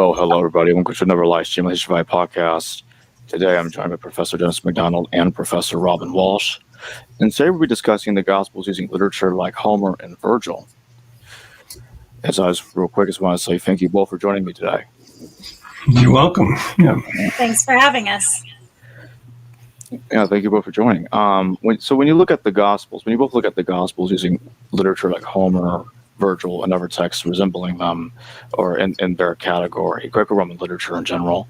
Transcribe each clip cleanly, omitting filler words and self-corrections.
Well, hello, everybody. Welcome to another live stream of the History of podcast. Today, I'm joined by Professor Dennis MacDonald and Professor Robyn Walsh. And today, we'll be discussing the Gospels using literature like Homer and Virgil. As I was real quick, I just want to say thank you both for joining me today. You're welcome. Yeah. Thanks for having us. Yeah, thank you both for joining. When you look at the Gospels, when you both look at the Gospels using literature like Homer, Virgil, and other texts resembling them, or in their category, Greco-Roman literature in general,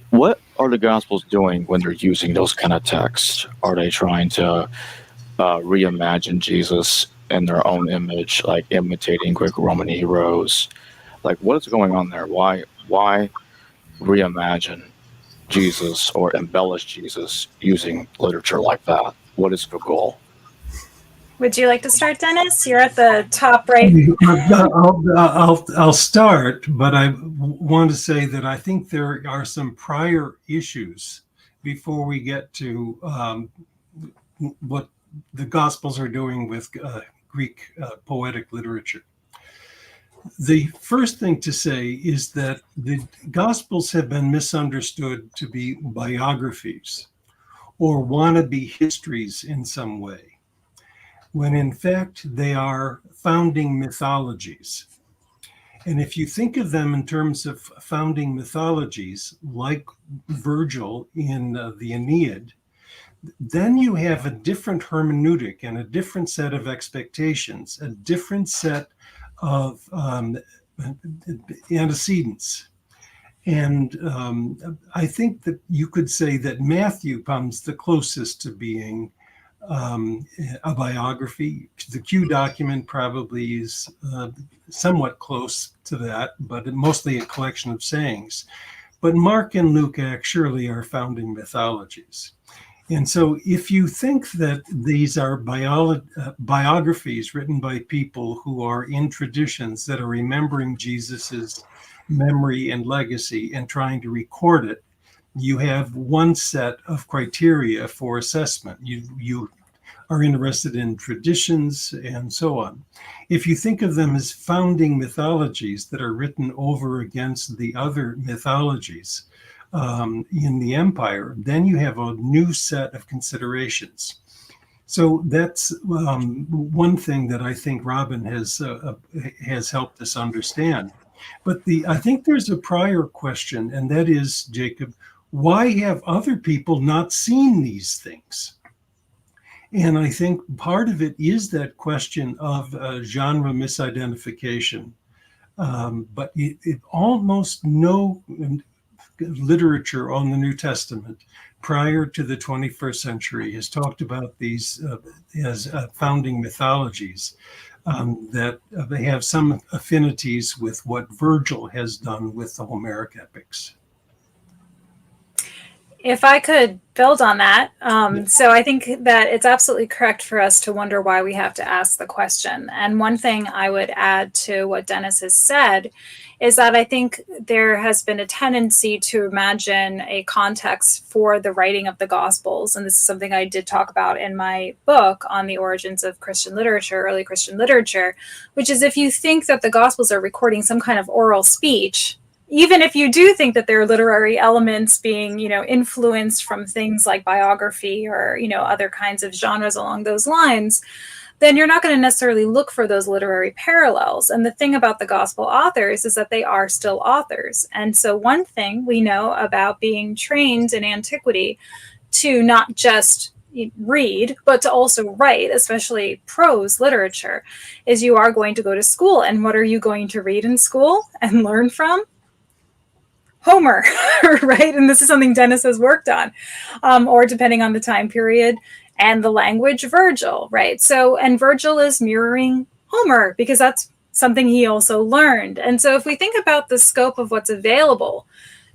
what are the Gospels doing when they're using those kind of texts? Are they trying to reimagine Jesus in their own image, like imitating Greco-Roman heroes? Like, what is going on there? Why reimagine Jesus or embellish Jesus using literature like that? What is the goal? Would you like to start, Dennis? You're at the top right. I'll start, but I want to say that I think there are some prior issues before we get to what the Gospels are doing with Greek poetic literature. The first thing to say is that the Gospels have been misunderstood to be biographies or wannabe histories in some way, when in fact they are founding mythologies. And if you think of them in terms of founding mythologies, like Virgil in the Aeneid, then you have a different hermeneutic and a different set of expectations, a different set of antecedents. And I think that you could say that Matthew comes the closest to being a biography. The Q document probably is somewhat close to that, but mostly a collection of sayings. But Mark and Luke surely are founding mythologies. And so if you think that these are biographies written by people who are in traditions that are remembering Jesus's memory and legacy and trying to record it, you have one set of criteria for assessment. You are interested in traditions and so on. If you think of them as founding mythologies that are written over against the other mythologies in the empire, then you have a new set of considerations. So that's one thing that I think Robyn has helped us understand. But I think there's a prior question, and that is, Jacob, why have other people not seen these things? And I think part of it is that question of genre misidentification. But it almost no literature on the New Testament prior to the 21st century has talked about these as founding mythologies that they have some affinities with what Virgil has done with the Homeric epics. If I could build on that, so I think that it's absolutely correct for us to wonder why we have to ask the question. And one thing I would add to what Dennis has said is that I think there has been a tendency to imagine a context for the writing of the Gospels. And this is something I did talk about in my book on the origins of Christian literature, early Christian literature, which is if you think that the Gospels are recording some kind of oral speech, even if you do think that there are literary elements being, influenced from things like biography or, other kinds of genres along those lines, then you're not going to necessarily look for those literary parallels. And the thing about the gospel authors is that they are still authors. And so one thing we know about being trained in antiquity to not just read, but to also write, especially prose literature, is you are going to go to school. And what are you going to read in school and learn from? Homer, right? And this is something Dennis has worked on, or depending on the time period and the language, Virgil, right? So, and Virgil is mirroring Homer because that's something he also learned. And so if we think about the scope of what's available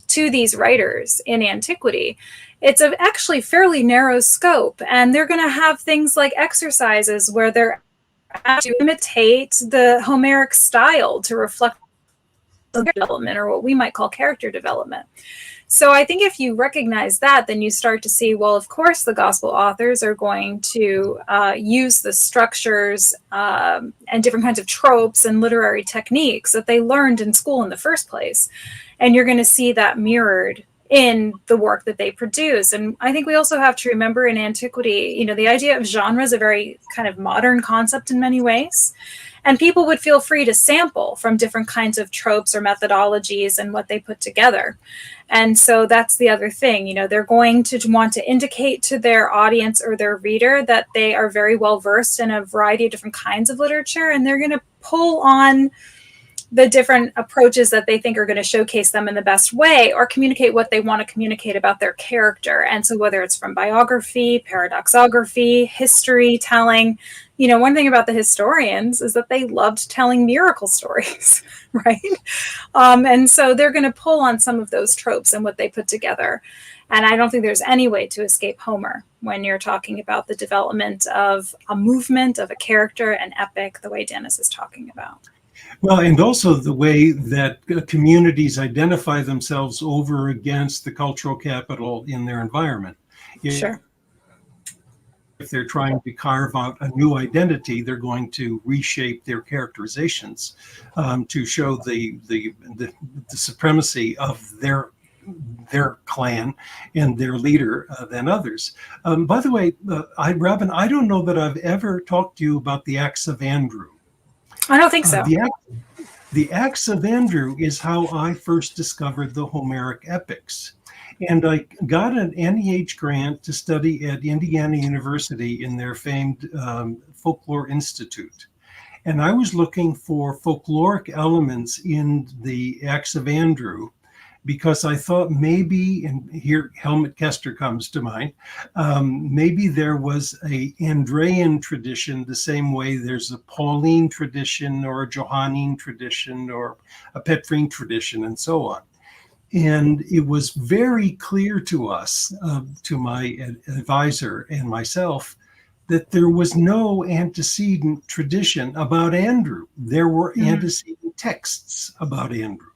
to these writers in antiquity, it's actually fairly narrow scope. And they're going to have things like exercises where they're to imitate the Homeric style to reflect development, or what we might call character development. So I think if you recognize that, then you start to see, well, of course, the gospel authors are going to use the structures and different kinds of tropes and literary techniques that they learned in school in the first place. And you're going to see that mirrored in the work that they produce. And I think we also have to remember in antiquity, you know, the idea of genre is a very kind of modern concept in many ways. And people would feel free to sample from different kinds of tropes or methodologies and what they put together. And so that's the other thing, you know, they're going to want to indicate to their audience or their reader that they are very well versed in a variety of different kinds of literature, and they're going to pull on the different approaches that they think are going to showcase them in the best way or communicate what they want to communicate about their character. And so whether it's from biography, paradoxography, history telling, you know, one thing about the historians is that they loved telling miracle stories, right? And so they're going to pull on some of those tropes and what they put together. And I don't think there's any way to escape Homer when you're talking about the development of a movement, of a character, an epic, the way Dennis is talking about. Well, and also the way that communities identify themselves over against the cultural capital in their environment. Sure. If they're trying to carve out a new identity, they're going to reshape their characterizations to show the supremacy of their clan and their leader than others. By the way, Robyn, I don't know that I've ever talked to you about the Acts of Andrew. I don't think so. The Acts of Andrew is how I first discovered the Homeric epics. And I got an NEH grant to study at Indiana University in their famed Folklore Institute. And I was looking for folkloric elements in the Acts of Andrew because I thought maybe, and here Helmut Kester comes to mind, maybe there was a Andrean tradition the same way there's a Pauline tradition or a Johannine tradition or a Petrine tradition and so on. And it was very clear to us, to my advisor and myself, that there was no antecedent tradition about Andrew. There were antecedent texts about Andrew.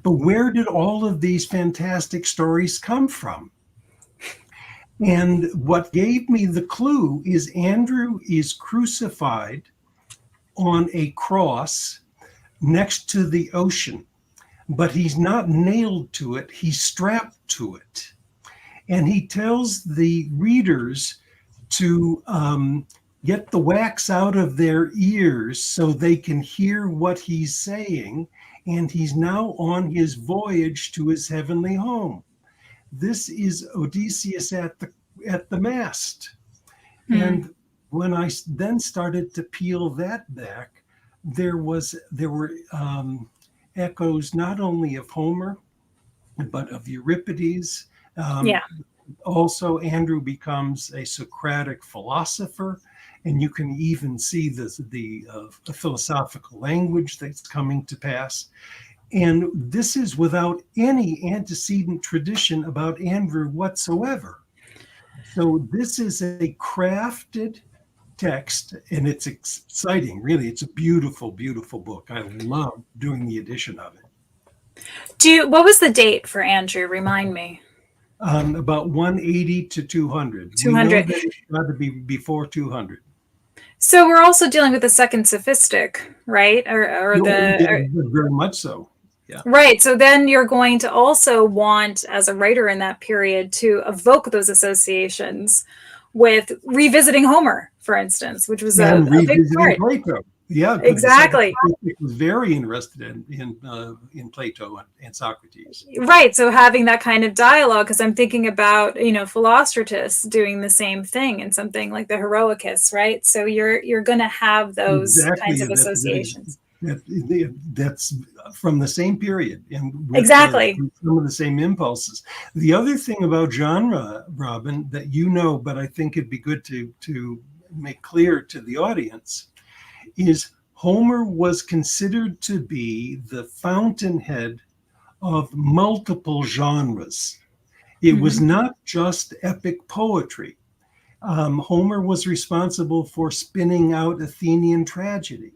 But where did all of these fantastic stories come from? And what gave me the clue is Andrew is crucified on a cross next to the ocean, but he's not nailed to it, he's strapped to it. And he tells the readers to get the wax out of their ears so they can hear what he's saying. And he's now on his voyage to his heavenly home. This is Odysseus at the mast. And when I then started to peel that back, there were echoes not only of Homer, but of Euripides. Also, Andrew becomes a Socratic philosopher. And you can even see the philosophical language that's coming to pass. And this is without any antecedent tradition about Andrew whatsoever. So this is a crafted text, and it's exciting. Really, it's a beautiful, beautiful book. I love doing the edition of it. What was the date for Andrew? Remind me. About 180 to 200. 200. We know that it's got to be before 200. So we're also dealing with the second sophistic, right? Very much so. Yeah. Right. So then you're going to also want, as a writer in that period, to evoke those associations with revisiting Homer, for instance, which was a big part. Plato. Yeah, exactly. It was very interested in Plato and Socrates. Right. So having that kind of dialogue, because I'm thinking about, Philostratus doing the same thing in something like the Heroicus, right? So you're going to have those kinds of associations. That's from the same period and with exactly some of the same impulses. The other thing about genre, Robyn, that but I think it'd be good to make clear to the audience, is Homer was considered to be the fountainhead of multiple genres. It was not just epic poetry. Homer was responsible for spinning out Athenian tragedy.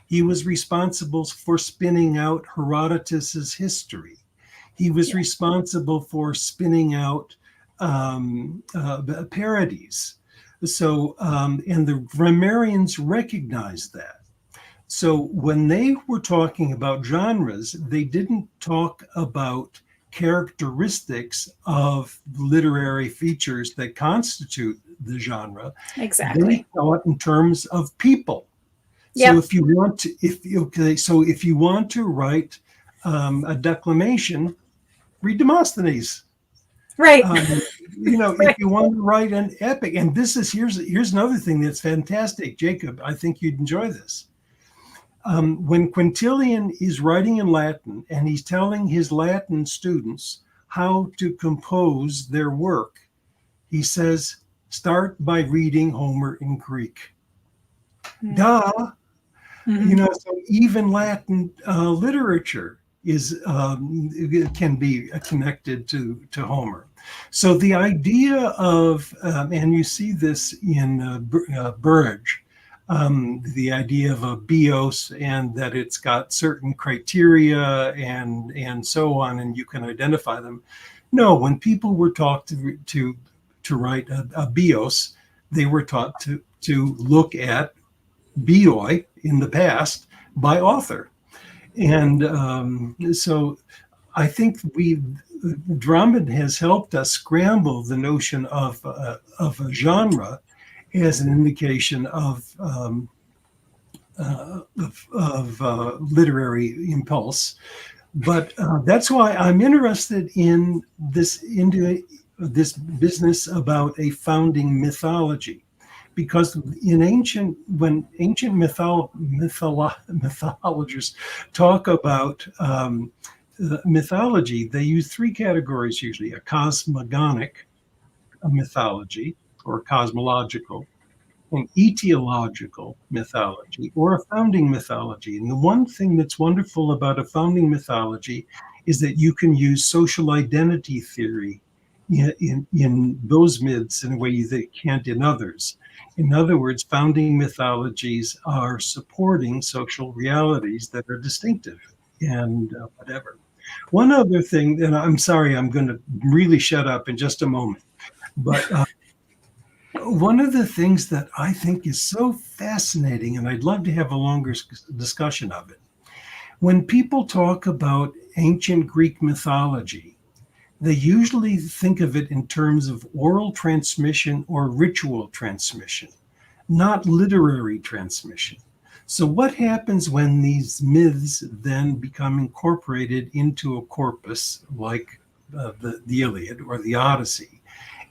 He was responsible for spinning out Herodotus's history. He was responsible for spinning out parodies. So, and the grammarians recognized that. So when they were talking about genres, they didn't talk about characteristics of literary features that constitute the genre. Exactly. They thought in terms of people. Yep. So if you want to, if you want to write a declamation, read Demosthenes. Right. If you want to write an epic, and here's another thing that's fantastic, Jacob. I think you'd enjoy this. When Quintilian is writing in Latin and he's telling his Latin students how to compose their work, he says, start by reading Homer in Greek. Duh. So even Latin literature can be connected to Homer. So the idea of, and you see this in Virgil, the idea of a bios, and that it's got certain criteria and so on, and you can identify them. No, when people were taught to write a bios, they were taught to look at bioi in the past by author. And so I think Drummond has helped us scramble the notion of a genre as an indication of literary impulse. But that's why I'm interested in this business about a founding mythology. Because when ancient mythologists talk about mythology, they use three categories usually: a cosmogonic mythology, or cosmological, an etiological mythology, or a founding mythology. And the one thing that's wonderful about a founding mythology is that you can use social identity theory in those myths in a way that you can't in others. In other words, founding mythologies are supporting social realities that are distinctive and whatever. One other thing, and I'm sorry, I'm going to really shut up in just a moment, but one of the things that I think is so fascinating, and I'd love to have a longer discussion of it, when people talk about ancient Greek mythology, they usually think of it in terms of oral transmission or ritual transmission, not literary transmission. So what happens when these myths then become incorporated into a corpus like the Iliad or the Odyssey,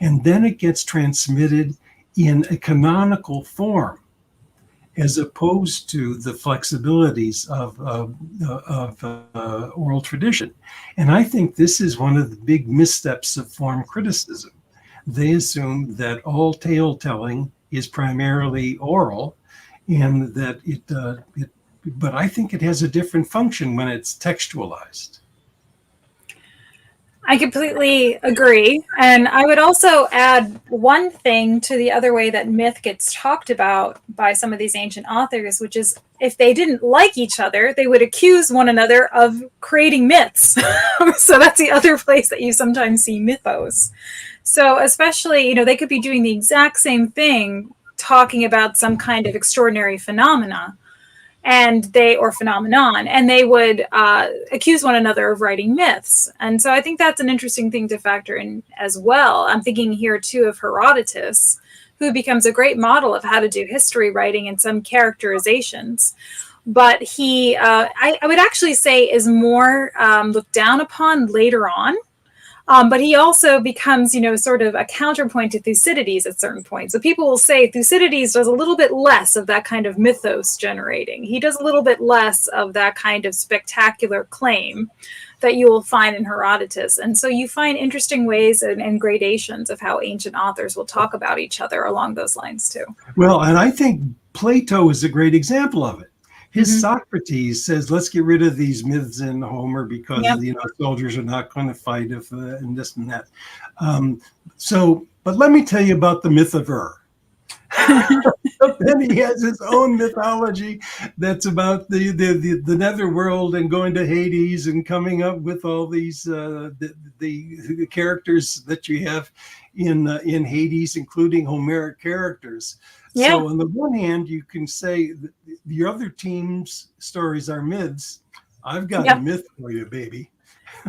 and then it gets transmitted in a canonical form, as opposed to the flexibilities of oral tradition. And I think this is one of the big missteps of form criticism. They assume that all tale telling is primarily oral, and that but I think it has a different function when it's textualized. I completely agree. And I would also add one thing to the other way that myth gets talked about by some of these ancient authors, which is if they didn't like each other, they would accuse one another of creating myths. So that's the other place that you sometimes see mythos. So especially, they could be doing the exact same thing, talking about some kind of extraordinary phenomena, or phenomenon, and they would accuse one another of writing myths. And so I think that's an interesting thing to factor in as well. I'm thinking here too of Herodotus, who becomes a great model of how to do history writing and some characterizations. But he, I would actually say, is more looked down upon later on. But he also becomes, sort of a counterpoint to Thucydides at certain points. So people will say Thucydides does a little bit less of that kind of mythos generating. He does a little bit less of that kind of spectacular claim that you will find in Herodotus. And so you find interesting ways and gradations of how ancient authors will talk about each other along those lines too. Well, and I think Plato is a great example of it. His Socrates says, let's get rid of these myths in Homer because soldiers are not going to fight if and this and that. But let me tell you about the myth of Ur. Then he has his own mythology that's about the netherworld and going to Hades and coming up with all these the characters that you have in Hades, including Homeric characters. Yeah. So on the one hand, you can say that the other team's stories are myths. I've got a myth for you, baby.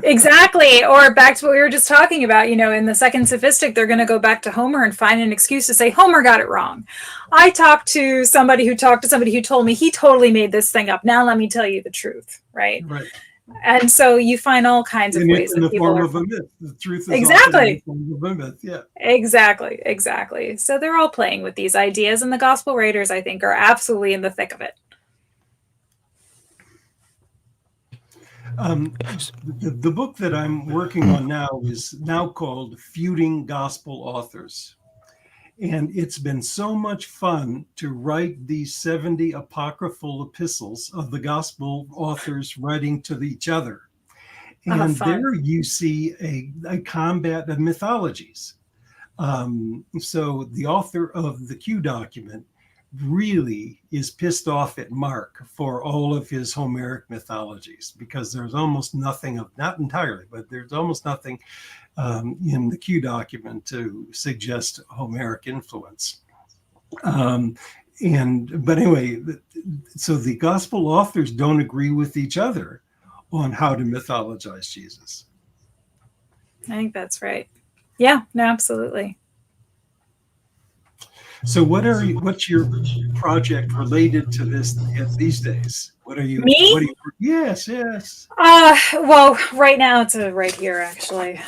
Exactly. Or back to what we were just talking about, in the second sophistic, they're going to go back to Homer and find an excuse to say Homer got it wrong. I talked to somebody who told me he totally made this thing up. Now let me tell you the truth. Right. And so you find all kinds of ways in that the people form are... of a myth. The truth is exactly in the form of a myth. Yeah. Exactly. So they're all playing with these ideas, and the gospel writers, I think, are absolutely in the thick of it. The book that I'm working on now is now called Feuding Gospel Authors. And it's been so much fun to write these 70 apocryphal epistles of the gospel authors writing to each other. And there you see a combat of mythologies. So the author of the Q document really is pissed off at Mark for all of his Homeric mythologies, because there's almost nothing of, not entirely, but there's almost nothing in the Q document to suggest Homeric influence. But anyway, so the gospel authors don't agree with each other on how to mythologize Jesus. I think that's right. Yeah, no, absolutely. So what's your project related to this these days? What are you? Me? What are you, yes. Well, right now it's right here, actually.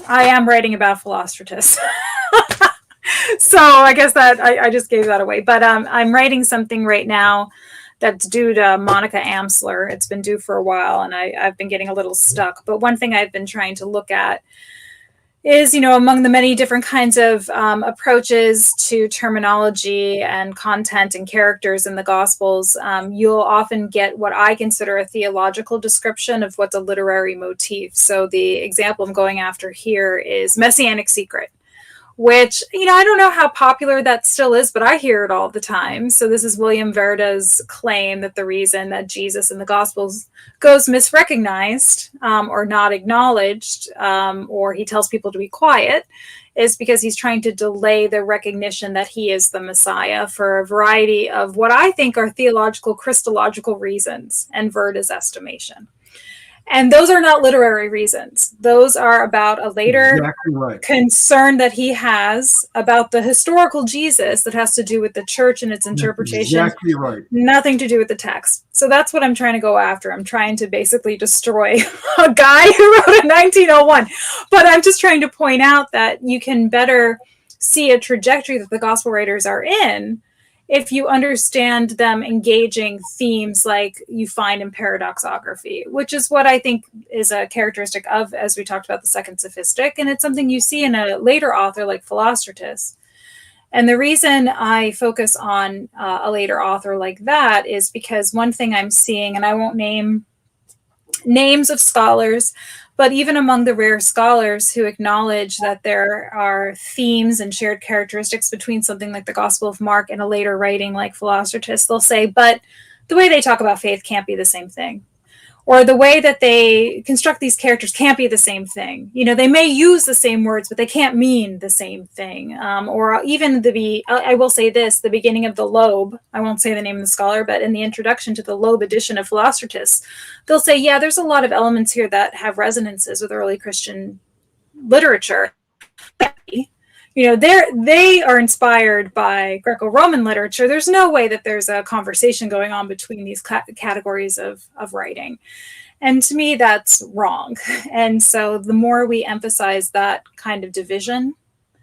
I am writing about Philostratus. So I guess that I just gave that away. But I'm writing something right now that's due to Monica Amsler. It's been due for a while, and I've been getting a little stuck. But one thing I've been trying to look at is, among the many different kinds of approaches to terminology and content and characters in the Gospels, you'll often get what I consider a theological description of what's a literary motif. So the example I'm going after here is messianic secret, which, I don't know how popular that still is, but I hear it all the time. So this is William Verda's claim that the reason that Jesus in the Gospels goes misrecognized or not acknowledged, or he tells people to be quiet, is because he's trying to delay the recognition that he is the Messiah for a variety of what I think are theological, Christological reasons in Verda's estimation. And those are not literary reasons. Those are about a later concern that he has about the historical Jesus that has to do with the church and its interpretation. Exactly right. Nothing to do with the text. So that's what I'm trying to go after. I'm trying to basically destroy a guy who wrote in 1901. But I'm just trying to point out that you can better see a trajectory that the gospel writers are in if you understand them engaging themes like you find in paradoxography, which is what I think is a characteristic of, as we talked about, the second sophistic. And it's something you see in a later author like Philostratus. And the reason I focus on a later author like that is because one thing I'm seeing, and I won't name names of scholars, but even among the rare scholars who acknowledge that there are themes and shared characteristics between something like the Gospel of Mark and a later writing like Philostratus, they'll say, but the way they talk about faith can't be the same thing. Or the way that they construct these characters can't be the same thing. They may use the same words, but they can't mean the same thing. Or even I will say this, the beginning of the Loeb, I won't say the name of the scholar, but in the introduction to the Loeb edition of Philostratus, they'll say, yeah, there's a lot of elements here that have resonances with early Christian literature. They are inspired by Greco-Roman literature. There's no way that there's a conversation going on between these categories of writing. And to me, that's wrong. And so the more we emphasize that kind of division,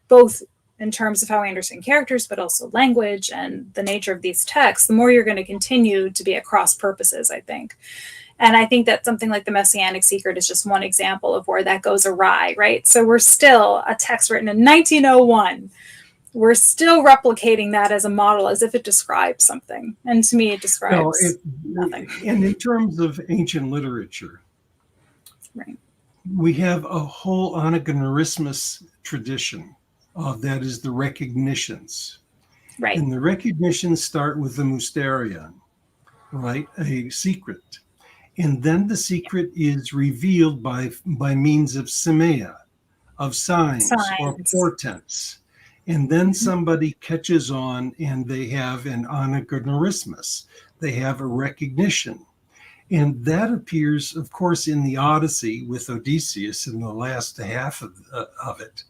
both in terms of how we understand characters, but also language and the nature of these texts, the more you're going to continue to be at cross purposes, I think. And I think that something like the Messianic Secret is just one example of where that goes awry, right? So we're still a text written in 1901. We're still replicating that as a model, as if it describes something. And to me, it describes nothing. And in terms of ancient literature, right, we have a whole anagonismus tradition that is the recognitions. Right. And the recognitions start with the mysterion, right? A secret. And then the secret is revealed by means of semea, of signs or Signs. portents. And then somebody catches on and they have an anagonismus. They have a recognition. And that appears, of course, in the Odyssey with Odysseus in the last half of it.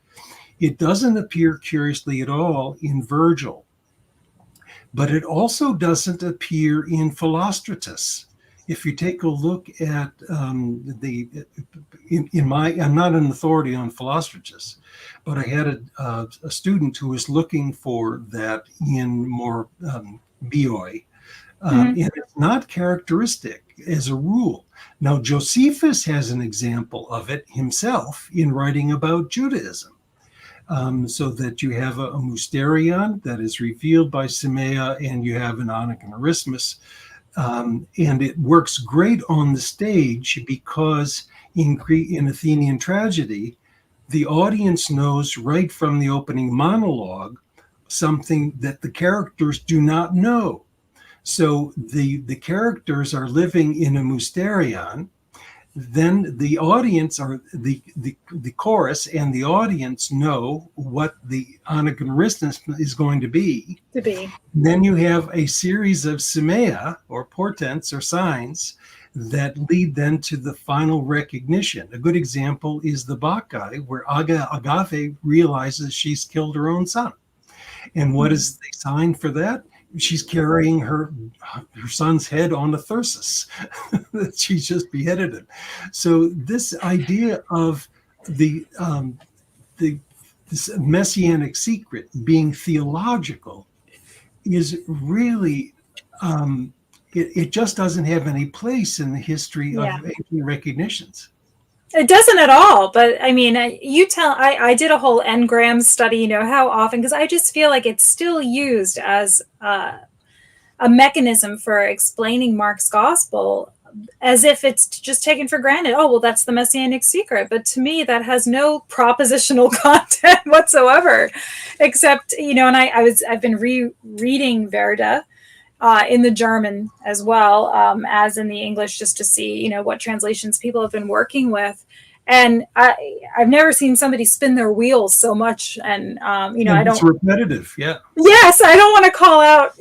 It doesn't appear, curiously at all, in Virgil. But it also doesn't appear in Philostratus. If you take a look at I'm not an authority on Philostratus, but I had a student who was looking for that in more Bioi. And it's not characteristic as a rule. Now, Josephus has an example of it himself in writing about Judaism. So that you have a mysterion that is revealed by semea, and you have an anagonismus. And it works great on the stage because in Athenian tragedy, the audience knows right from the opening monologue something that the characters do not know. So the characters are living in a mysterion. Then the audience, or the chorus and the audience, know what the anagonismus is going to be. Then you have a series of semea, or portents, or signs, that lead then to the final recognition. A good example is the Bacchae, where Agave realizes she's killed her own son. And what is the sign for that? She's carrying her son's head on a thyrsus. She's just beheaded him. So this idea of this messianic secret being theological is really, it just doesn't have any place in the history of ancient recognitions. It doesn't at all. But I mean, I did a whole engram study, how often, because I just feel like it's still used as a mechanism for explaining Mark's gospel, as if it's just taken for granted. Oh, well, that's the messianic secret. But to me, that has no propositional content whatsoever, except, and I've been rereading Verda in the German as well as in the English, just to see, what translations people have been working with. And I've never seen somebody spin their wheels so much. And, it's repetitive. Yeah. Yes. I don't want to call out,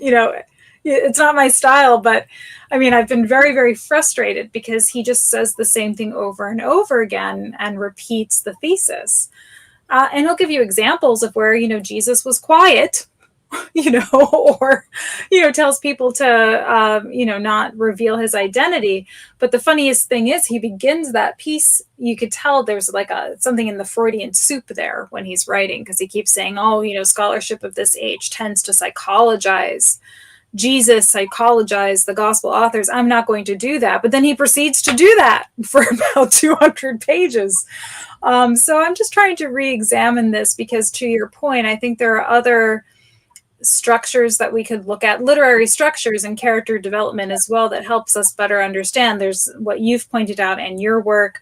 it's not my style, but I mean, I've been very, very frustrated because he just says the same thing over and over again and repeats the thesis. And he'll give you examples of where, Jesus was quiet, or, tells people to, not reveal his identity. But the funniest thing is he begins that piece. You could tell there's like something in the Freudian soup there when he's writing, because he keeps saying, scholarship of this age tends to psychologize Jesus, psychologize the gospel authors. I'm not going to do that. But then he proceeds to do that for about 200 pages. So I'm just trying to re-examine this because, to your point, I think there are other structures that we could look at, literary structures and character development as well, that helps us better understand. There's what you've pointed out in your work.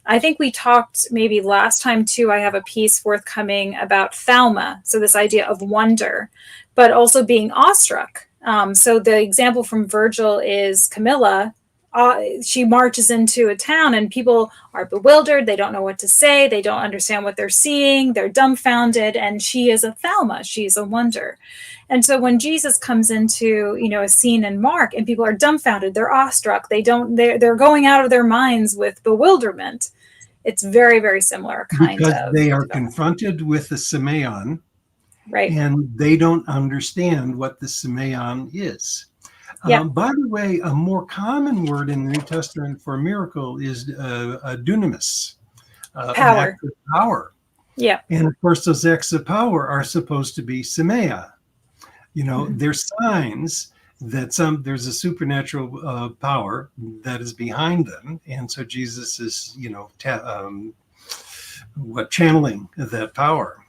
I think we talked maybe last time too, I have a piece forthcoming about thalma. So this idea of wonder, but also being awestruck. So the example from Virgil is Camilla. She marches into a town and people are bewildered. They don't know what to say. They don't understand what they're seeing. They're dumbfounded. And she is a thalma. She's a wonder. And so when Jesus comes into, a scene in Mark and people are dumbfounded, they're awestruck. They're going out of their minds with bewilderment. It's very, very similar kind of. Because they are confronted with the semeion. Right. And they don't understand what the semeion is. Yeah. By the way, a more common word in the New Testament for miracle is dunamis. Power. Power. Yeah. And of course, those acts of power are supposed to be semea. They're signs that there's a supernatural power that is behind them. And so Jesus is, channeling that power.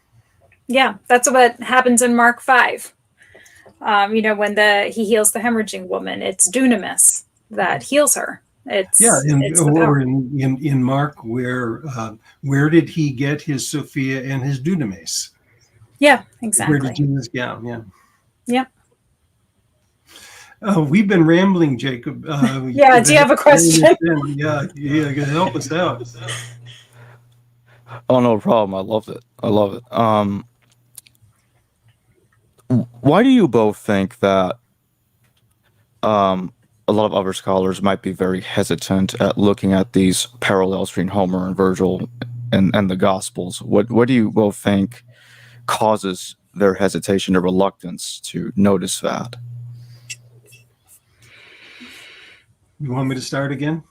Yeah, that's what happens in Mark 5. When he heals the hemorrhaging woman, it's dunamis that heals her. Or in Mark, where did he get his Sophia and his dunamis? Yeah, exactly. Where did Jesus get? Yeah. Yep. We've been rambling, Jacob. Yeah, do you have a question? Yeah, help us out. Oh, no problem. I loved it. I love it. Why do you both think that a lot of other scholars might be very hesitant at looking at these parallels between Homer and Virgil and the Gospels? What do you both think causes their hesitation or reluctance to notice that? You want me to start again?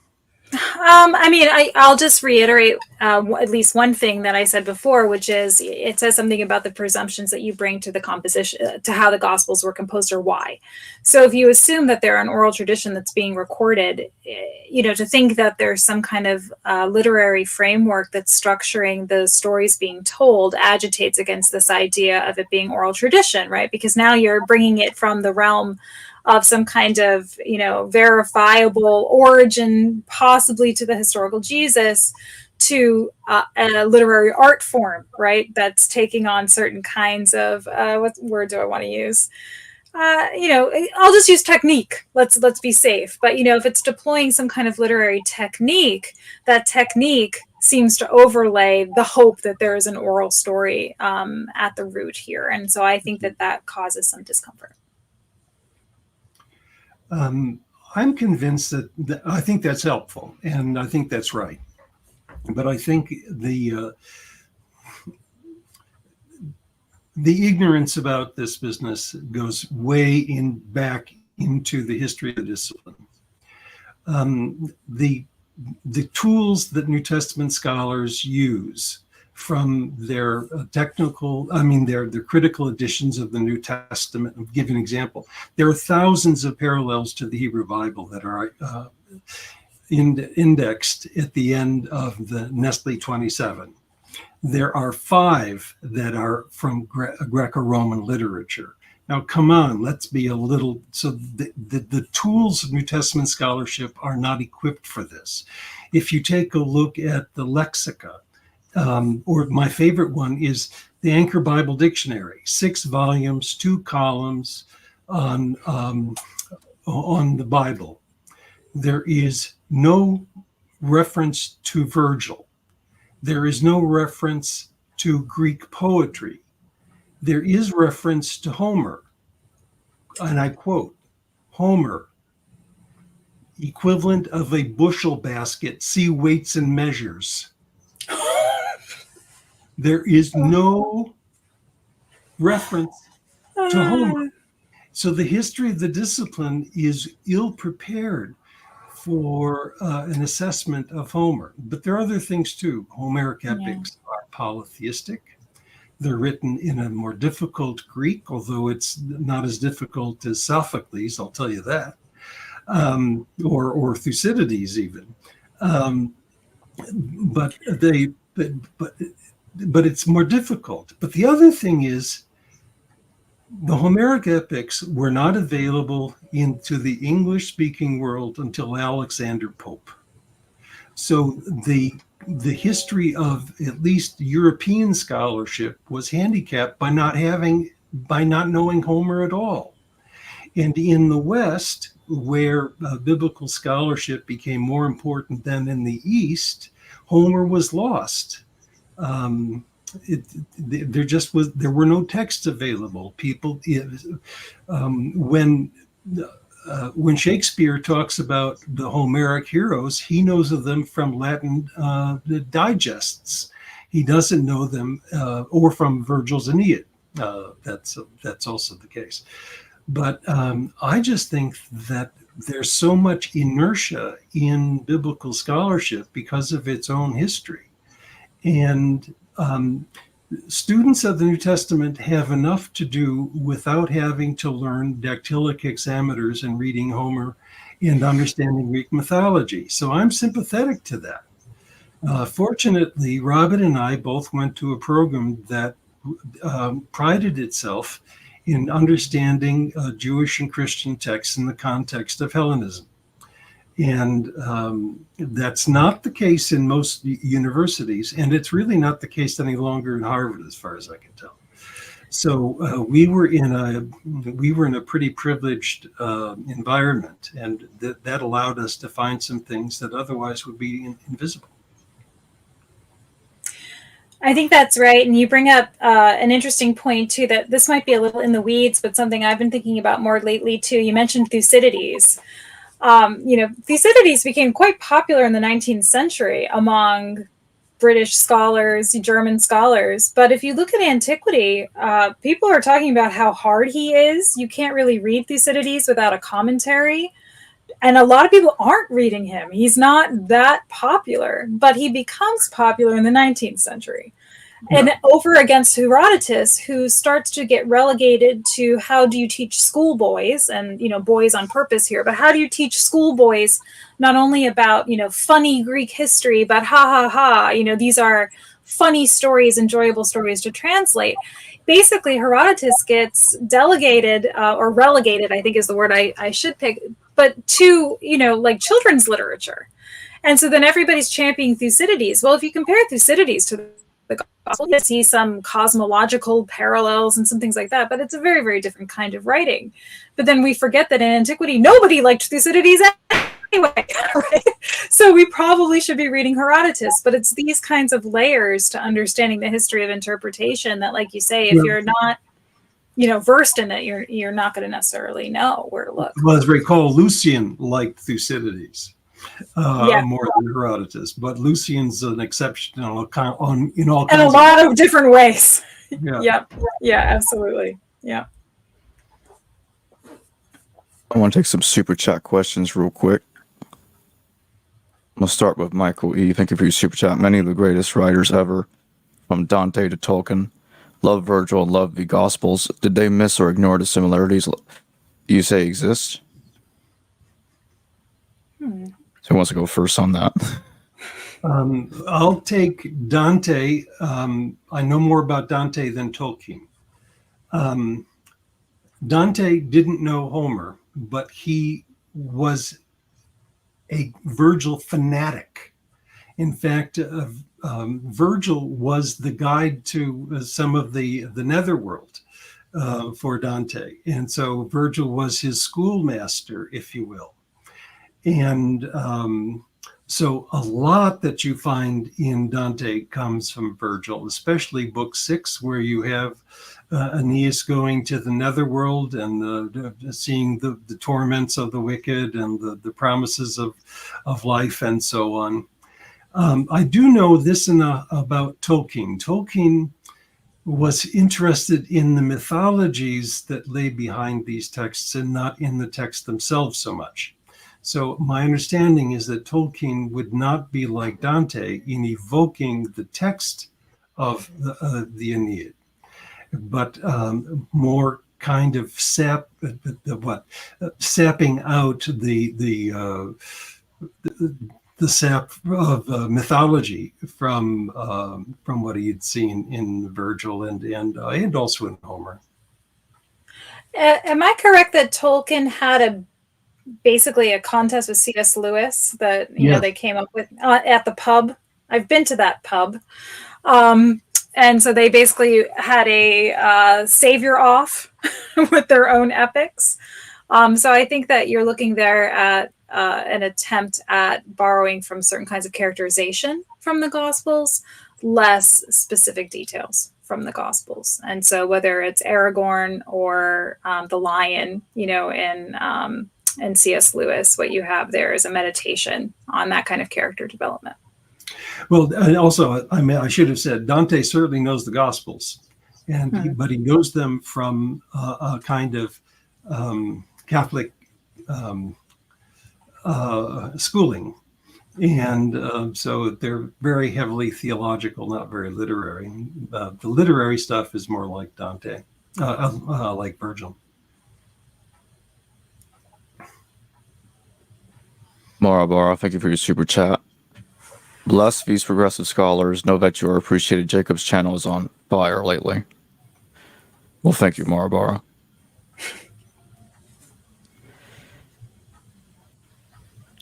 I mean, I'll just reiterate at least one thing that I said before, which is it says something about the presumptions that you bring to the composition, to how the Gospels were composed or why. So if you assume that they're an oral tradition that's being recorded, to think that there's some kind of literary framework that's structuring the stories being told agitates against this idea of it being oral tradition, right? Because now you're bringing it from the realm of some kind of, verifiable origin, possibly to the historical Jesus, to a literary art form, right? That's taking on certain kinds of, what word do I want to use? I'll just use technique. Let's be safe. But, if it's deploying some kind of literary technique, that technique seems to overlay the hope that there is an oral story at the root here. And so I think that causes some discomfort. I'm convinced that I think that's helpful, and I think that's right. But I think the ignorance about this business goes way back into the history of the discipline. The tools that New Testament scholars use, from their their critical editions of the New Testament. I'll give you an example. There are thousands of parallels to the Hebrew Bible that are indexed at the end of the Nestle 27. There are 5 that are from Greco-Roman literature. Now, come on, let's be a little, so the tools of New Testament scholarship are not equipped for this. If you take a look at the lexica, or my favorite one is the Anchor Bible Dictionary, 6 volumes, 2 columns on the Bible. There is no reference to Virgil. There is no reference to Greek poetry. There is reference to Homer. And I quote, Homer, equivalent of a bushel basket, see weights and measures. There is no reference to Homer. So the history of the discipline is ill-prepared for an assessment of Homer. But there are other things too. Homeric epics are polytheistic. They're written in a more difficult Greek, although it's not as difficult as Sophocles, I'll tell you that, or Thucydides even. But it's more difficult. But the other thing is, the Homeric epics were not available into the English-speaking world until Alexander Pope. So the history of at least European scholarship was handicapped by not knowing Homer at all. And in the West, where biblical scholarship became more important than in the East, Homer was lost. There were no texts available. People, when Shakespeare talks about the Homeric heroes, he knows of them from Latin digests. He doesn't know them, or from Virgil's Aeneid. That's also the case. But I just think that there's so much inertia in biblical scholarship because of its own history. And students of the New Testament have enough to do without having to learn dactylic hexameters and reading Homer and understanding Greek mythology. So I'm sympathetic to that. Fortunately, Robyn and I both went to a program that prided itself in understanding Jewish and Christian texts in the context of Hellenism. And that's not the case in most universities, and it's really not the case any longer in Harvard, as far as I can tell. So we were in a pretty privileged environment, and that allowed us to find some things that otherwise would be invisible. I think that's right. And you bring up an interesting point, too, that this might be a little in the weeds, but something I've been thinking about more lately, too. You mentioned Thucydides. Thucydides became quite popular in the 19th century among British scholars, German scholars. But if you look at antiquity, people are talking about how hard he is. You can't really read Thucydides without a commentary. And a lot of people aren't reading him. He's not that popular, but he becomes popular in the 19th century. Yeah. And over against Herodotus, who starts to get relegated to how do you teach schoolboys, and, boys on purpose here, but how do you teach schoolboys not only about, funny Greek history, but ha, ha, ha, these are funny stories, enjoyable stories to translate. Basically, Herodotus gets delegated or relegated, I think is the word I should pick, but to, like children's literature. And so then everybody's championing Thucydides. Well, if you compare Thucydides to the gospel, you see some cosmological parallels and some things like that, but it's a very, very different kind of writing. But then we forget that in antiquity, nobody liked Thucydides anyway, right? So we probably should be reading Herodotus, but it's these kinds of layers to understanding the history of interpretation that, like you say, if you're not versed in it, you're not going to necessarily know where to look. Well, as recall, Lucian liked Thucydides more than Herodotus, but Lucian's an exception in all kinds in a lot of different ways. Yeah. Yep. Yeah, absolutely. Yeah. I want to take some super chat questions real quick. I'm going to start with Michael E. Thank you for your super chat. Many of the greatest writers ever, from Dante to Tolkien, love Virgil and love the Gospels. Did they miss or ignore the similarities you say exist? So who wants to go first on that? I'll take Dante. I know more about Dante than Tolkien. Dante didn't know Homer, but he was a Virgil fanatic. In fact, Virgil was the guide to some of the netherworld for Dante. And so Virgil was his schoolmaster, if you will. And so a lot that you find in Dante comes from Virgil, especially book 6, where you have Aeneas going to the netherworld and seeing the torments of the wicked and the promises of life and so on. I do know this about Tolkien. Tolkien was interested in the mythologies that lay behind these texts and not in the text themselves so much. So my understanding is that Tolkien would not be like Dante in evoking the text of the Aeneid, but more kind of sapping out the sap of mythology from what he had seen in Virgil and also in Homer. Am I correct that Tolkien had basically a contest with C.S. Lewis that they came up with at the pub? I've been to that pub. And so they basically had a savior off with their own epics. So I think that you're looking there at an attempt at borrowing from certain kinds of characterization from the Gospels, less specific details from the Gospels. And so whether it's Aragorn or the lion, in C.S. Lewis, what you have there is a meditation on that kind of character development. Well, and also, I should have said, Dante certainly knows the Gospels, but he knows them from a kind of Catholic schooling. And so they're very heavily theological, not very literary. The literary stuff is more like Dante, like Virgil. Marabara, thank you for your super chat. Bless these progressive scholars. Know that you are appreciated. Jacob's channel is on fire lately. Well, thank you, Marabara.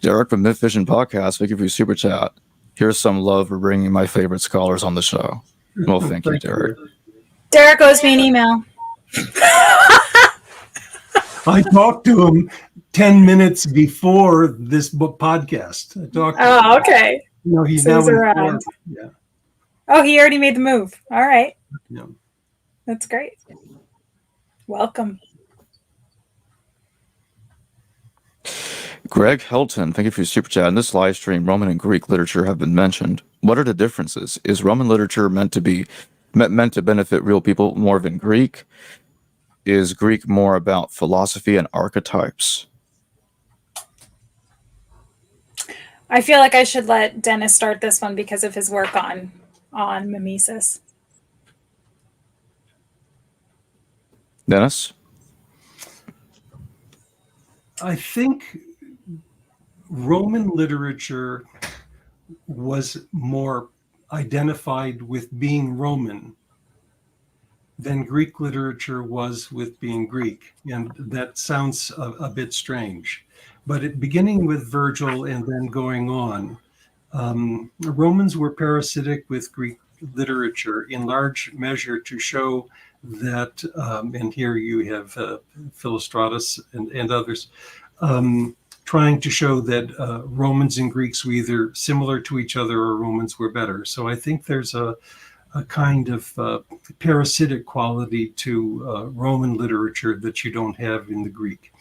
Derek from Myth Vision Podcast, thank you for your super chat. Here's some love for bringing my favorite scholars on the show. Well, thank you, Derek. Derek owes me an email. I talked to him 10 minutes before this podcast. I talked to him. Oh, okay. You know, he's So now he's in around. Florida. Yeah. Oh, he already made the move. All right. Yeah. That's great. Welcome. Greg Helton, thank you for your super chat. In this live stream, Roman and Greek literature have been mentioned. What are the differences? Is Roman literature meant to benefit real people more than Greek? Is Greek more about philosophy and archetypes? I feel like I should let Dennis start this one because of his work on mimesis. Dennis? I think Roman literature was more identified with being Roman than Greek literature was with being Greek. And that sounds a bit strange. But beginning with Virgil and then going on, the Romans were parasitic with Greek literature in large measure to show that, and here you have Philostratus and others, trying to show that Romans and Greeks were either similar to each other or Romans were better. So I think there's a kind of parasitic quality to Roman literature that you don't have in the Greek.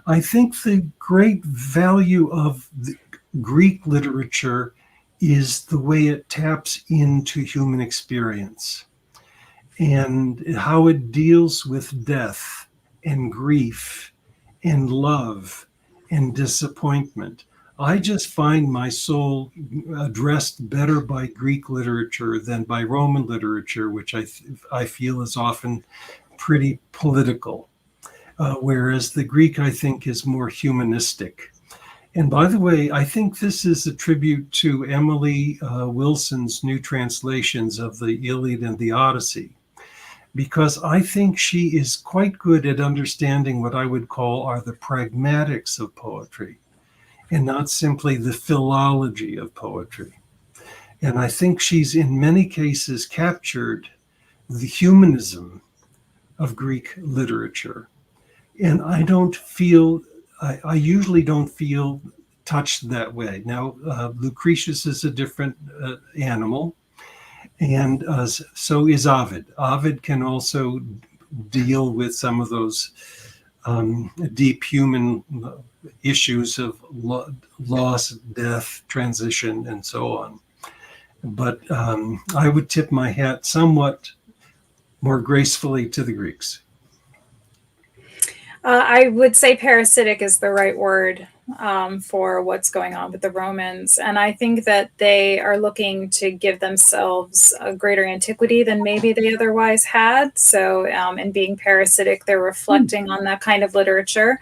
I think the great value of the Greek literature is the way it taps into human experience and how it deals with death and grief and love and disappointment. I just find my soul addressed better by Greek literature than by Roman literature, which I feel is often pretty political. Whereas the Greek, I think, is more humanistic. And by the way, I think this is a tribute to Emily Wilson's new translations of the Iliad and the Odyssey, because I think she is quite good at understanding what I would call are the pragmatics of poetry and not simply the philology of poetry. And I think she's in many cases captured the humanism of Greek literature. And I usually don't feel touched that way. Now, Lucretius is a different animal, and so is Ovid. Ovid can also deal with some of those deep human issues of loss, death, transition, and so on. But I would tip my hat somewhat more gracefully to the Greeks. I would say parasitic is the right word for what's going on with the Romans. And I think that they are looking to give themselves a greater antiquity than maybe they otherwise had. So in being parasitic, they're reflecting on that kind of literature.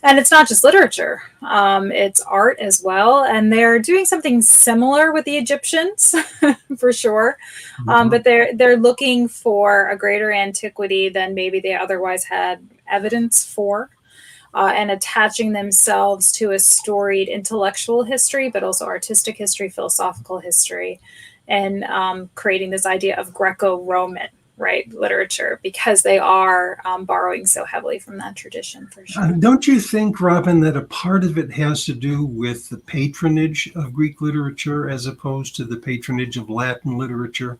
And it's not just literature, it's art as well. And they're doing something similar with the Egyptians, for sure. But they're looking for a greater antiquity than maybe they otherwise had evidence for, and attaching themselves to a storied intellectual history, but also artistic history, philosophical history, and creating this idea of Greco-Roman, right, literature, because they are borrowing so heavily from that tradition, for sure. Don't you think, Robyn, that a part of it has to do with the patronage of Greek literature as opposed to the patronage of Latin literature?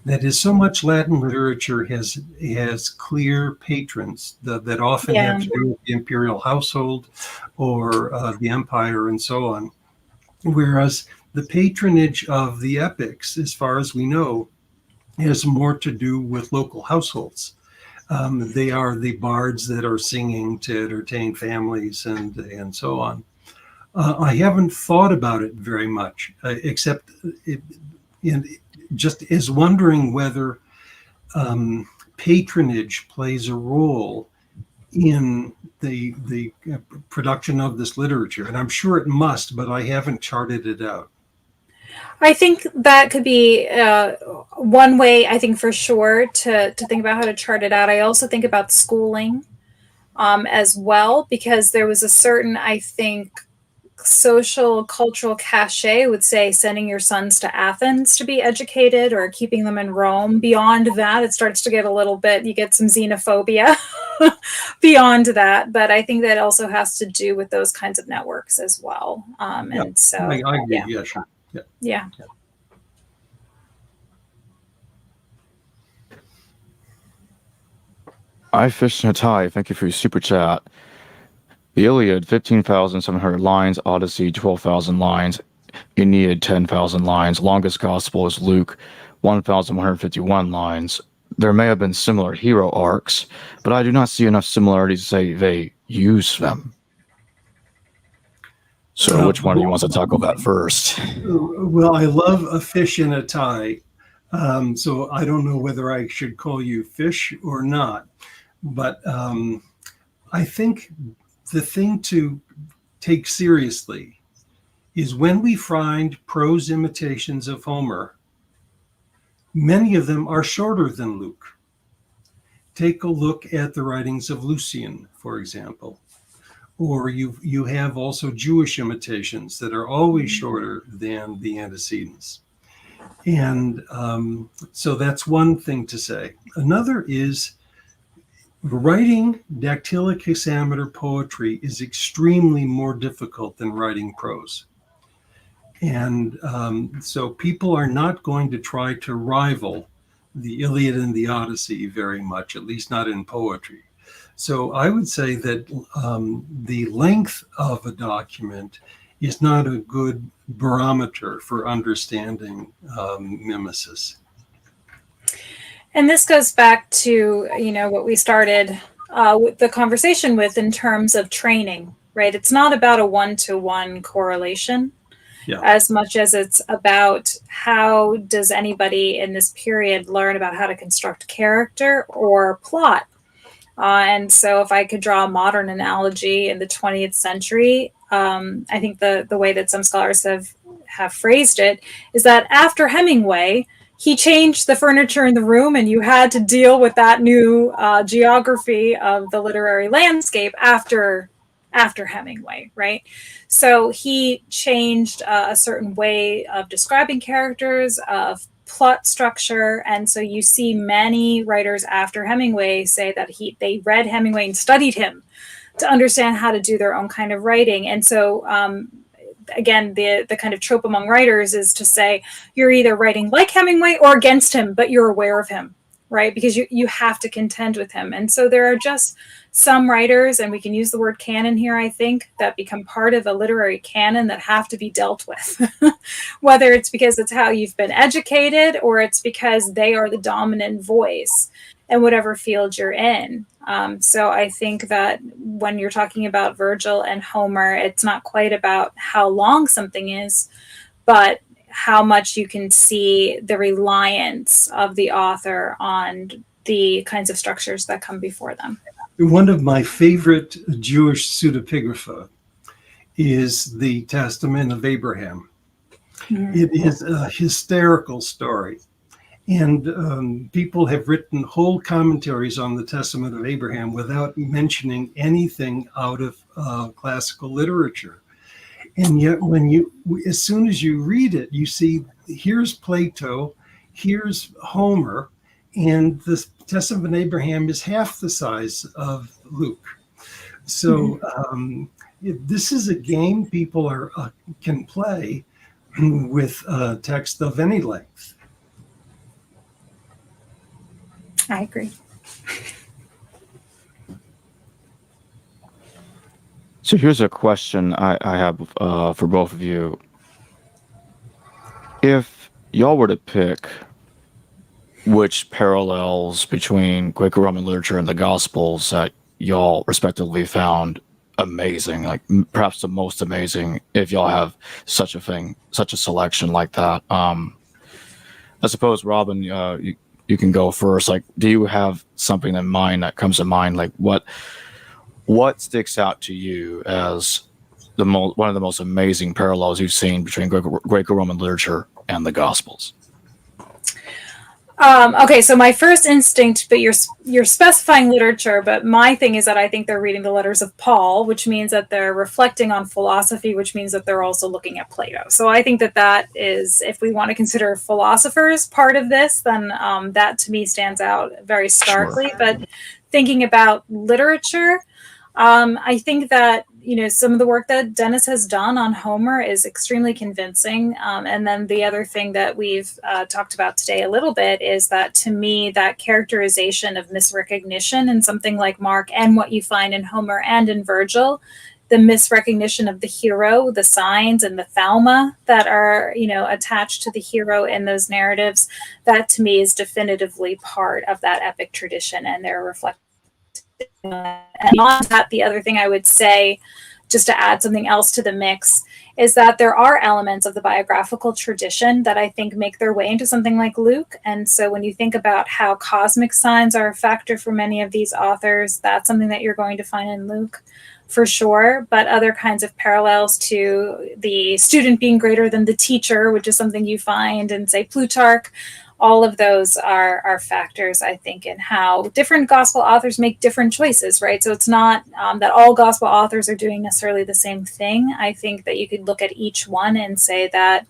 That is, so much Latin literature has clear patrons that often have to do with the imperial household or the empire and so on. Whereas the patronage of the epics, as far as we know, has more to do with local households. They are the bards that are singing to entertain families and so on. I haven't thought about it very much, except just as wondering whether patronage plays a role in the production of this literature. And I'm sure it must, but I haven't charted it out. I think that could be one way, I think, for sure, to think about how to chart it out. I also think about schooling as well, because there was a certain, I think, social cultural cachet would say sending your sons to Athens to be educated or keeping them in Rome. Beyond that, it starts to get a little bit, you get some xenophobia beyond that. But I think that also has to do with those kinds of networks as well. And so I agree. Yeah, sure. Yeah. I Fish in a Tie, thank you for your super chat. The Iliad, 15,700 lines. Odyssey, 12,000 lines. Aeneid, 10,000 lines. Longest gospel is Luke, 1,151 lines. There may have been similar hero arcs, but I do not see enough similarities to say they use them. So which one do you want to tackle that first? Well, I love A Fish in a Tie. So I don't know whether I should call you Fish or not. But I think the thing to take seriously is when we find prose imitations of Homer, many of them are shorter than Luke. Take a look at the writings of Lucian, for example. Or you have also Jewish imitations that are always shorter than the antecedents. And so that's one thing to say. Another is writing dactylic hexameter poetry is extremely more difficult than writing prose. And so people are not going to try to rival the Iliad and the Odyssey very much, at least not in poetry. So I would say that the length of a document is not a good barometer for understanding mimesis. And this goes back to, what we started with the conversation with in terms of training, right? It's not about a one-to-one correlation as much as it's about how does anybody in this period learn about how to construct character or plot. And so if I could draw a modern analogy in the 20th century, I think the way that some scholars have phrased it is that after Hemingway, he changed the furniture in the room and you had to deal with that new geography of the literary landscape after Hemingway, right? So he changed a certain way of describing characters, of plot structure. And so you see many writers after Hemingway say that they read Hemingway and studied him to understand how to do their own kind of writing. And so again, the kind of trope among writers is to say you're either writing like Hemingway or against him, but you're aware of him, right? Because you have to contend with him. And so there are just some writers, and we can use the word canon here, I think, that become part of a literary canon that have to be dealt with, whether it's because it's how you've been educated or it's because they are the dominant voice in whatever field you're in. So I think that when you're talking about Virgil and Homer, it's not quite about how long something is, but how much you can see the reliance of the author on the kinds of structures that come before them. One of my favorite Jewish pseudepigrapha is the Testament of Abraham. Mm-hmm. It is a hysterical story. And people have written whole commentaries on the Testament of Abraham without mentioning anything out of classical literature. And yet as soon as you read it, you see, here's Plato, here's Homer, and the Testament of Abraham is half the size of Luke. So this is a game people can play with text of any length. I agree. So here's a question I have for both of you. If y'all were to pick which parallels between Greco-Roman literature and the Gospels that y'all respectively found amazing, like perhaps the most amazing, if y'all have such a thing, such a selection like that. I suppose, Robyn, you can go first. Like, do you have something in mind that comes to mind? Like, what sticks out to you as one of the most amazing parallels you've seen between Greco-Roman literature and the Gospels? Okay, so my first instinct, but you're specifying literature, but my thing is that I think they're reading the letters of Paul, which means that they're reflecting on philosophy, which means that they're also looking at Plato. So I think that that is, if we want to consider philosophers part of this, then that to me stands out very starkly. Sure. But thinking about literature, I think that, you know, some of the work that Dennis has done on Homer is extremely convincing. And then the other thing that we've talked about today a little bit is that, to me, that characterization of misrecognition in something like Mark, and what you find in Homer and in Virgil, the misrecognition of the hero, the signs and the thalma that are, you know, attached to the hero in those narratives, that to me is definitively part of that epic tradition, and they're reflecting. And on that, the other thing I would say, just to add something else to the mix, is that there are elements of the biographical tradition that I think make their way into something like Luke. And so when you think about how cosmic signs are a factor for many of these authors, that's something that you're going to find in Luke for sure. But other kinds of parallels to the student being greater than the teacher, which is something you find in, say, Plutarch, all of those are factors, I think, in how different gospel authors make different choices, right? So it's not that all gospel authors are doing necessarily the same thing. I think that you could look at each one and say that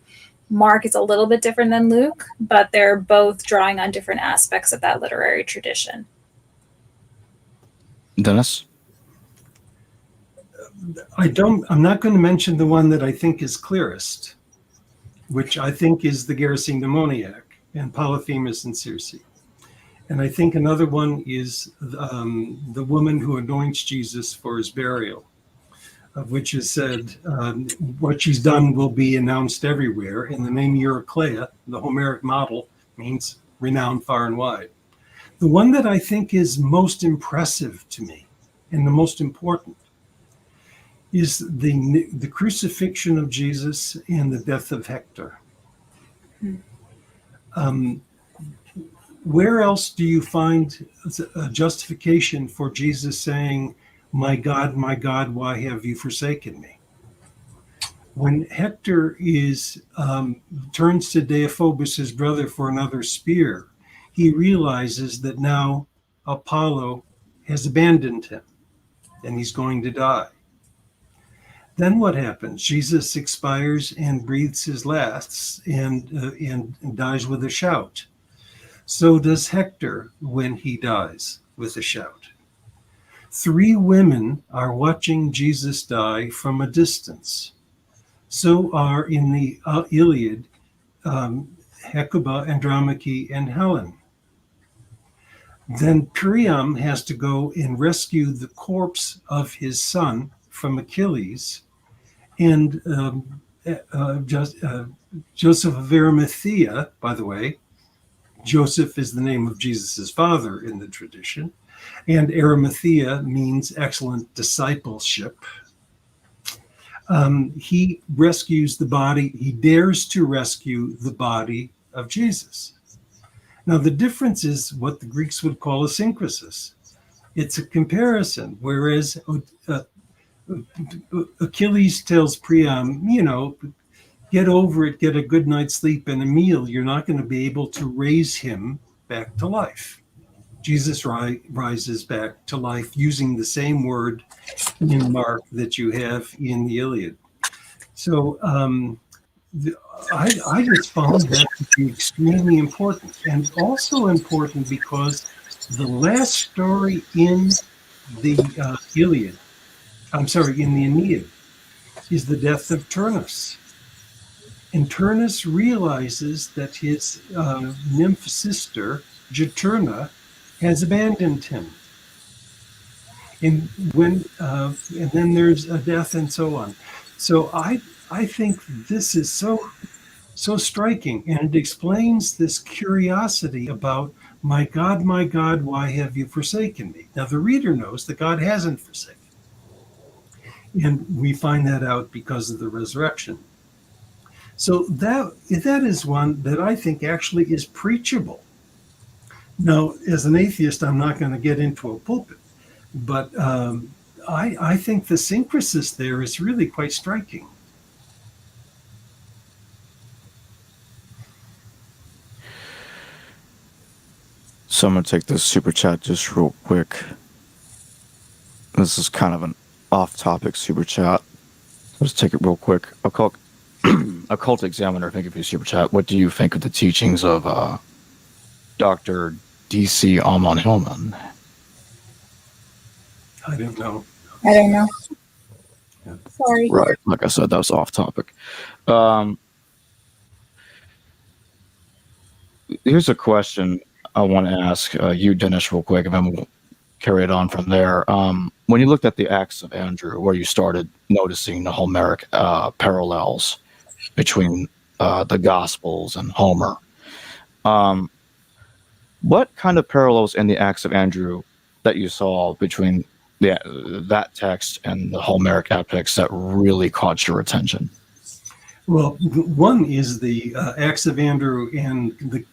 Mark is a little bit different than Luke, but they're both drawing on different aspects of that literary tradition. Dennis? I'm not going to mention the one that I think is clearest, which I think is the Gerasene demoniac and Polyphemus and Circe. And I think another one is the woman who anoints Jesus for his burial, of which is said, what she's done will be announced everywhere. And the name Eurycleia, the Homeric model, means renowned far and wide. The one that I think is most impressive to me and the most important is the crucifixion of Jesus and the death of Hector. Where else do you find a justification for Jesus saying, my God, why have you forsaken me? When Hector turns to Deiphobus, his brother, for another spear, he realizes that now Apollo has abandoned him and he's going to die. Then what happens? Jesus expires and breathes his last and dies with a shout. So does Hector when he dies with a shout. 3 women are watching Jesus die from a distance. So are in the Iliad, Hecuba, Andromache, and Helen. Then Priam has to go and rescue the corpse of his son from Achilles. And Joseph of Arimathea, by the way, Joseph is the name of Jesus's father in the tradition, and Arimathea means excellent discipleship. He rescues the body, he dares to rescue the body of Jesus. Now, the difference is what the Greeks would call a synkresis. It's a comparison, whereas Achilles tells Priam, get over it, get a good night's sleep and a meal. You're not going to be able to raise him back to life. Jesus rises back to life using the same word in Mark that you have in the Iliad. So I just found that to be extremely important, and also important because the last story in the Iliad, in the Aeneid, is the death of Turnus. And Turnus realizes that his nymph sister, Juturna, has abandoned him. And then there's a death and so on. So I think this is so striking, and it explains this curiosity about, my God, why have you forsaken me? Now the reader knows that God hasn't forsaken. And we find that out because of the resurrection. So that is one that I think actually is preachable. Now, as an atheist, I'm not going to get into a pulpit, but I think the synkresis there is really quite striking. So I'm going to take this super chat just real quick. This is kind of an off-topic super chat. Let's take it real quick. Occult Examiner, thank you for your super chat. What do you think of the teachings of Dr. D.C. Alman Hillman? I don't know. I don't know. Yeah. Sorry. Right, like I said, that was off-topic. Here's a question I want to ask you, Dennis, real quick, and then we'll carry it on from there. When you looked at the Acts of Andrew, where you started noticing the Homeric parallels between the Gospels and Homer, what kind of parallels in the Acts of Andrew that you saw between that text and the Homeric epics that really caught your attention? Well, one is the Acts of Andrew and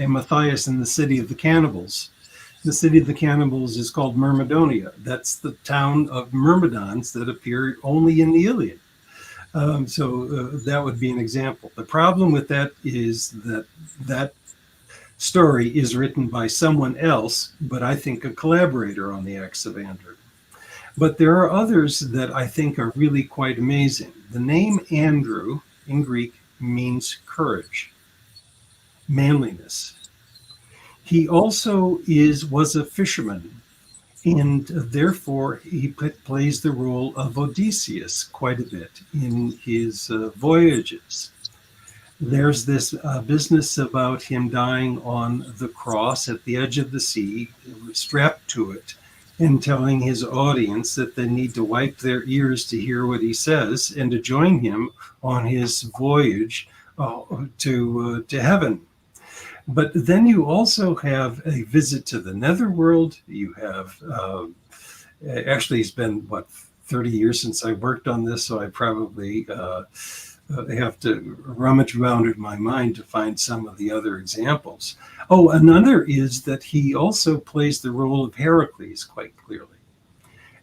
Matthias in the city of the cannibals. The city of the cannibals is called Myrmidonia. That's the town of Myrmidons that appear only in the Iliad. So that would be an example. The problem with that is that story is written by someone else, but I think a collaborator on the Acts of Andrew. But there are others that I think are really quite amazing. The name Andrew in Greek means courage, manliness. He also was a fisherman, and therefore he plays the role of Odysseus quite a bit in his voyages. There's this business about him dying on the cross at the edge of the sea, strapped to it, and telling his audience that they need to wipe their ears to hear what he says and to join him on his voyage to heaven. But then you also have a visit to the netherworld. You have, actually, it's been, 30 years since I worked on this, so I probably have to rummage around in my mind to find some of the other examples. Oh, another is that he also plays the role of Heracles quite clearly,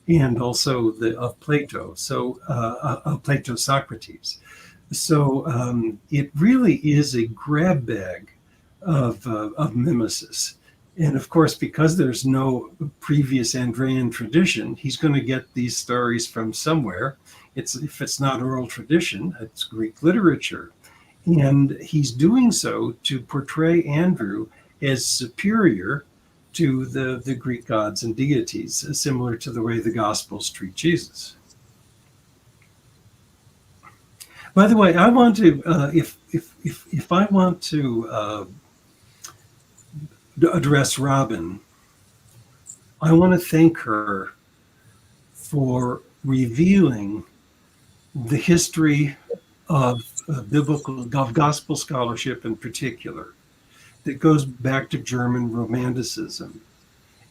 and also of Plato, so of Plato Socrates. So it really is a grab bag of mimesis. And of course, because there's no previous Andrean tradition, he's going to get these stories from somewhere. If it's not oral tradition, it's Greek literature. And he's doing so to portray Andrew as superior to the Greek gods and deities, similar to the way the Gospels treat Jesus. By the way, I want to, if I want to address Robyn, I want to thank her for revealing the history of gospel scholarship in particular that goes back to German Romanticism.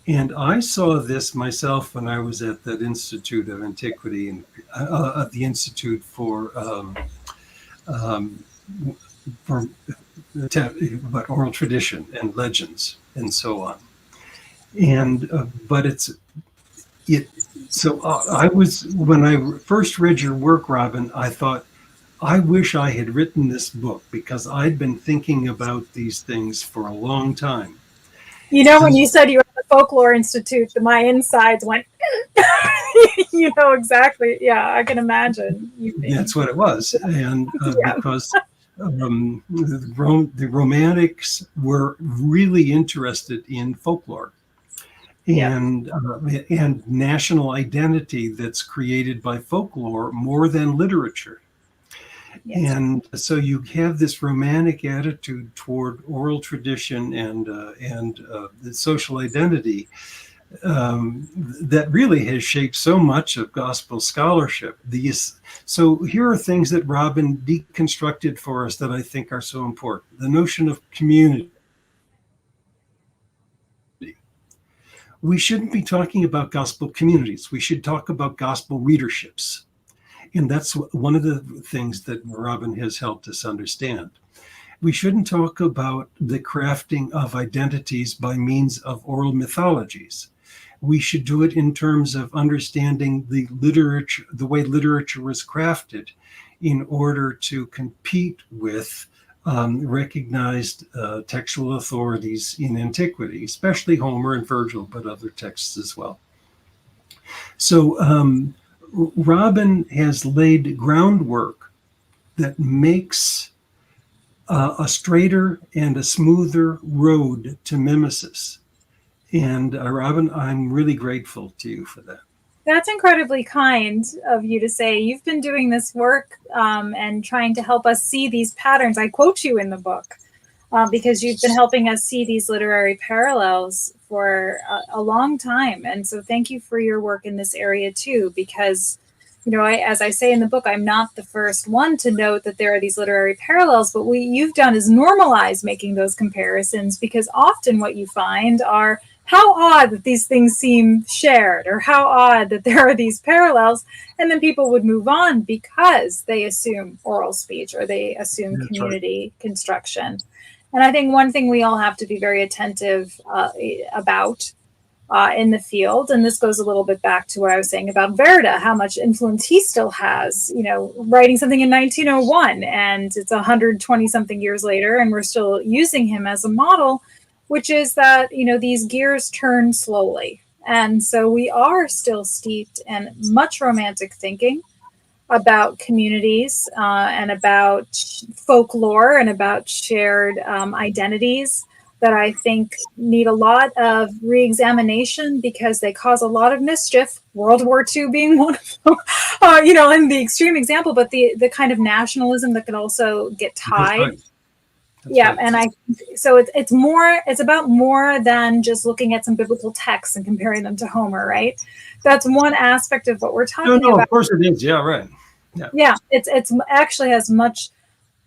And I saw this myself when I was at that Institute of Antiquity and at the Institute for oral tradition and legends and so on. And so I was, when I first read your work, Robyn, I thought, I wish I had written this book because I'd been thinking about these things for a long time. You know, when you said you were at the Folklore Institute, my insides went, you know, exactly. Yeah, I can imagine. That's what it was. And because the Romantics were really interested in folklore and national identity that's created by folklore more than literature. Yes. And so you have this romantic attitude toward oral tradition and the social identity that really has shaped so much of gospel scholarship. So here are things that Robyn deconstructed for us that I think are so important. The notion of community. We shouldn't be talking about gospel communities. We should talk about gospel readerships. And that's one of the things that Robyn has helped us understand. We shouldn't talk about the crafting of identities by means of oral mythologies. We should do it in terms of understanding the literature, the way literature was crafted in order to compete with recognized textual authorities in antiquity, especially Homer and Virgil, but other texts as well. So Robyn has laid groundwork that makes a straighter and a smoother road to mimesis. And Robyn, I'm really grateful to you for that. That's incredibly kind of you to say. You've been doing this work and trying to help us see these patterns. I quote you in the book because you've been helping us see these literary parallels for a long time. And so thank you for your work in this area too, because, you know, as I say in the book, I'm not the first one to note that there are these literary parallels, but what you've done is normalize making those comparisons, because often what you find are how odd that these things seem shared, or how odd that there are these parallels. And then people would move on because they assume oral speech or they assume community construction. And I think one thing we all have to be very attentive about in the field, and this goes a little bit back to what I was saying about Verda, how much influence he still has, you know, writing something in 1901 and it's 120 something years later and we're still using him as a model, which is that, you know, these gears turn slowly. And so we are still steeped in much romantic thinking about communities and about folklore and about shared identities that I think need a lot of re-examination because they cause a lot of mischief. World War II being one of them, you know, in the extreme example, but the kind of nationalism that can also get tied. Yeah, right. And it's about more than just looking at some biblical texts and comparing them to Homer, right? That's one aspect of what we're talking about. Of course it is. Yeah, right. Yeah, it's actually has much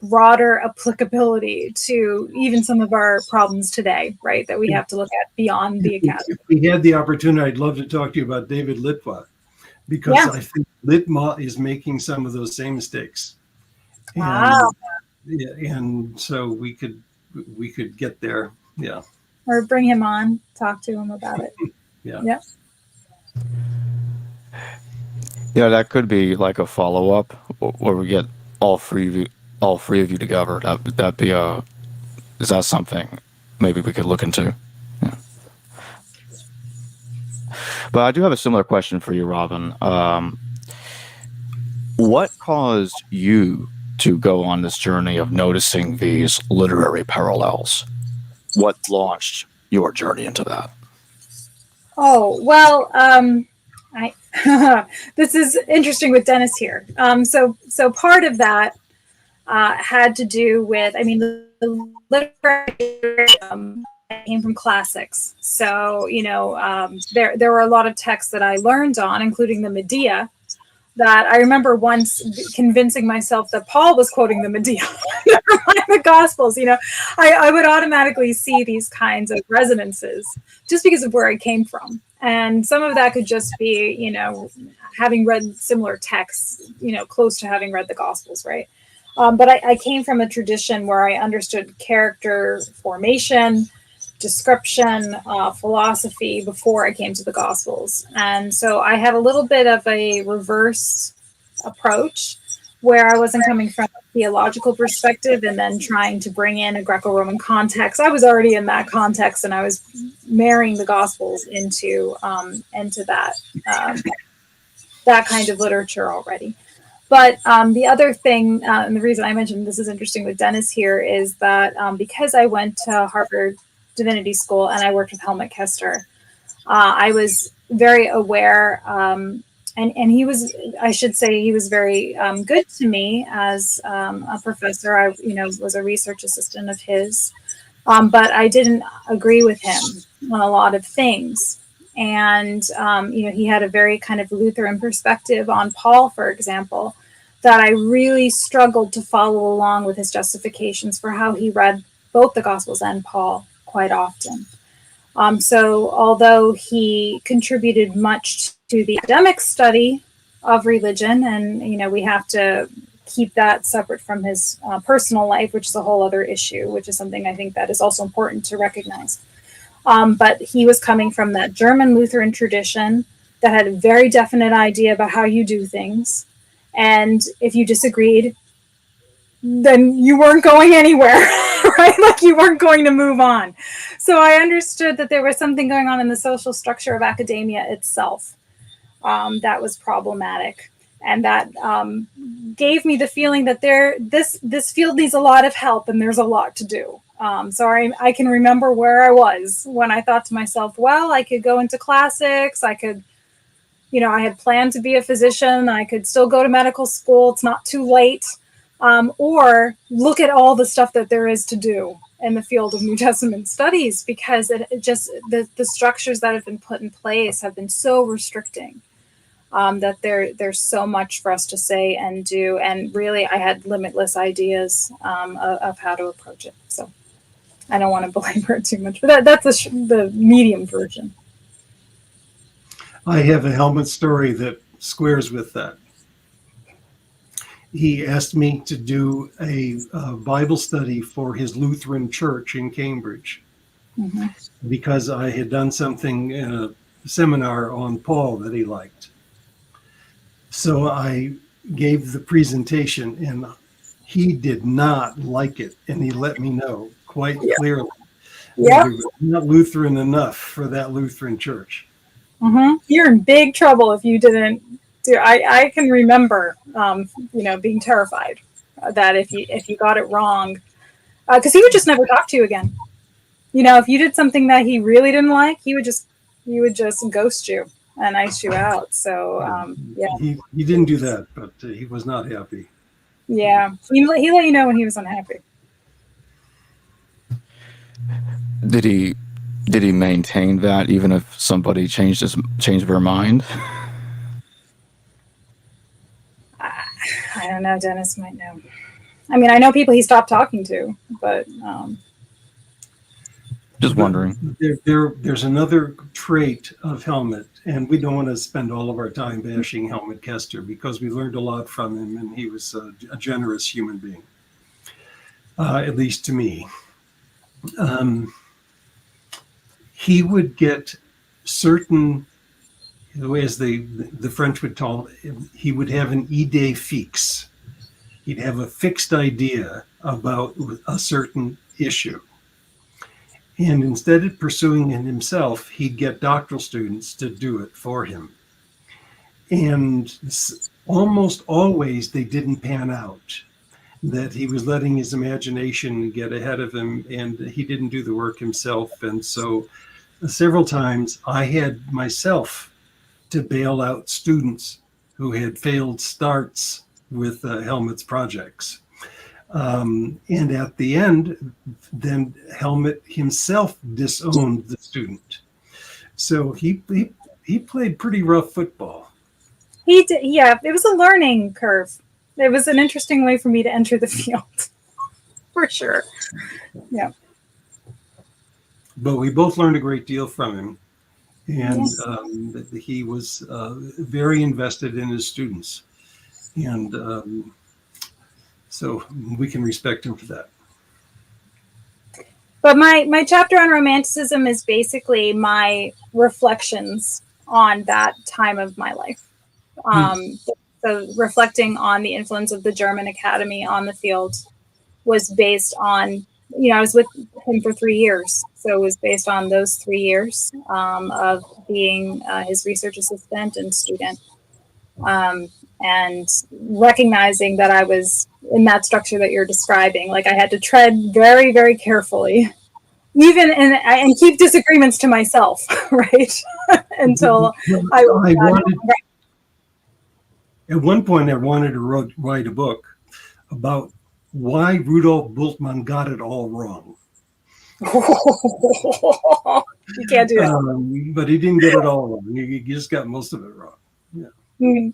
broader applicability to even some of our problems today, right? That we have to look at beyond the academy. If we had the opportunity, I'd love to talk to you about David Litwa, because I think Litma is making some of those same mistakes. Wow. And so we could get there. Yeah. Or bring him on, talk to him about it. Yeah. Yeah, that could be like a follow-up where we get all three of you together. That'd be is that something maybe we could look into? Yeah. But I do have a similar question for you, Robyn. What caused you to go on this journey of noticing these literary parallels? What launched your journey into that? Oh, well, this is interesting with Dennis here. So part of that had to do with, I mean, the literary came from classics. So, you know, there were a lot of texts that I learned on, including the Medea, that I remember once convincing myself that Paul was quoting the Medea, never mind the Gospels. You know, I would automatically see these kinds of resonances just because of where I came from. And some of that could just be, you know, having read similar texts, you know, close to having read the Gospels, right? But I came from a tradition where I understood character formation, description, philosophy before I came to the Gospels. And so I had a little bit of a reverse approach where I wasn't coming from a theological perspective and then trying to bring in a Greco-Roman context. I was already in that context and I was marrying the Gospels into that kind of literature already. But the other thing, and the reason I mentioned this is interesting with Dennis here, is that because I went to Harvard Divinity School and I worked with Helmut Kester, I was very aware, and he was, I should say, he was very good to me as a professor. I, you know, was a research assistant of his, but I didn't agree with him on a lot of things. And, you know, he had a very kind of Lutheran perspective on Paul, for example, that I really struggled to follow along with his justifications for how he read both the Gospels and Paul quite often. So although he contributed much to the academic study of religion, and, you know, we have to keep that separate from his personal life, which is a whole other issue, which is something I think that is also important to recognize. But he was coming from that German Lutheran tradition that had a very definite idea about how you do things. And if you disagreed, then you weren't going anywhere, right? Like you weren't going to move on. So I understood that there was something going on in the social structure of academia itself that was problematic. And that gave me the feeling that this field needs a lot of help and there's a lot to do. So I can remember where I was when I thought to myself, well, I could go into classics. I could, I had planned to be a physician. I could still go to medical school. It's not too late. Or look at all the stuff that there is to do in the field of New Testament studies, because it just, the structures that have been put in place have been so restricting. That there's so much for us to say and do, and really I had limitless ideas of how to approach it. So I don't want to belabor it too much, but that's the medium version. I have a Helmut story that squares with that. He asked me to do a Bible study for his Lutheran church in Cambridge, mm-hmm. because I had done something in a seminar on Paul that he liked. So I gave the presentation and he did not like it. And he let me know quite clearly that he was not Lutheran enough for that Lutheran church. Mm-hmm. You're in big trouble if you didn't do. I can remember, being terrified that if you got it wrong, because he would just never talk to you again. If you did something that he really didn't like, he would just ghost you and ice you out. So he didn't do that, but he was not happy. Yeah, he let you know when he was unhappy. Did he maintain that even if somebody changed their mind? I don't know. Dennis might know. I mean, I know people he stopped talking to, but just wondering. There's another trait of Helmut, and we don't want to spend all of our time bashing Helmut Kester because we learned a lot from him, and he was a generous human being, at least to me. He would get certain, as the French would call it, he would have an idée fixe. He'd have a fixed idea about a certain issue. And instead of pursuing it himself, he'd get doctoral students to do it for him. And almost always they didn't pan out, that he was letting his imagination get ahead of him and he didn't do the work himself. And so several times I had myself to bail out students who had failed starts with Helmut's projects. And at the end, then Helmut himself disowned the student. So he played pretty rough football. He did, yeah. It was a learning curve. It was an interesting way for me to enter the field, for sure. Yeah. But we both learned a great deal from him, and yes. He was very invested in his students, and so we can respect him for that. But my chapter on romanticism is basically my reflections on that time of my life. So reflecting on the influence of the German Academy on the field was based on, I was with him for 3 years. So it was based on those 3 years of being his research assistant and student. And recognizing that I was in that structure that you're describing, like I had to tread very, very carefully, even and keep disagreements to myself, right? Until at one point I wanted to write a book about why Rudolf Bultmann got it all wrong. You can't do that. But he didn't get it all wrong. He just got most of it wrong. Yeah. Mm-hmm.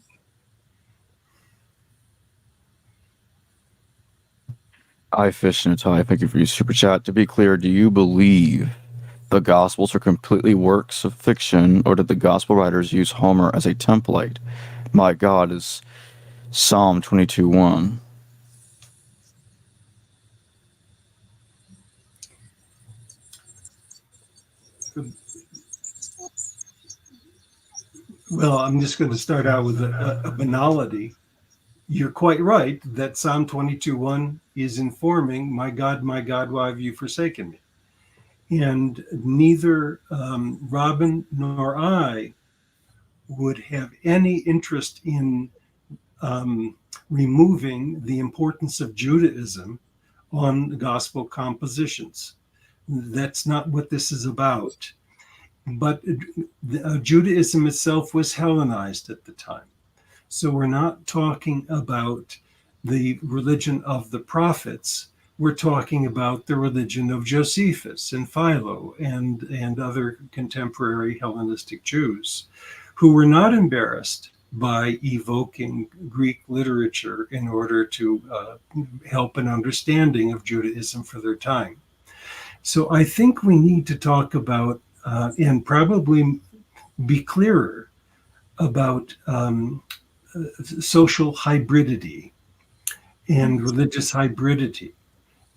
I Fish in a Tie. Thank you for your super chat. To be clear, do you believe the Gospels are completely works of fiction, or did the Gospel writers use Homer as a template? My God is Psalm 22:1. Well, I'm just going to start out with a banality. you're quite right that Psalm 22:1 is informing, my God, why have you forsaken me? And neither Robyn nor I would have any interest in removing the importance of Judaism on gospel compositions. That's not what this is about. But Judaism itself was Hellenized at the time. So we're not talking about the religion of the prophets. We're talking about the religion of Josephus and Philo and other contemporary Hellenistic Jews who were not embarrassed by evoking Greek literature in order to help an understanding of Judaism for their time. So I think we need to talk about and probably be clearer about social hybridity and religious hybridity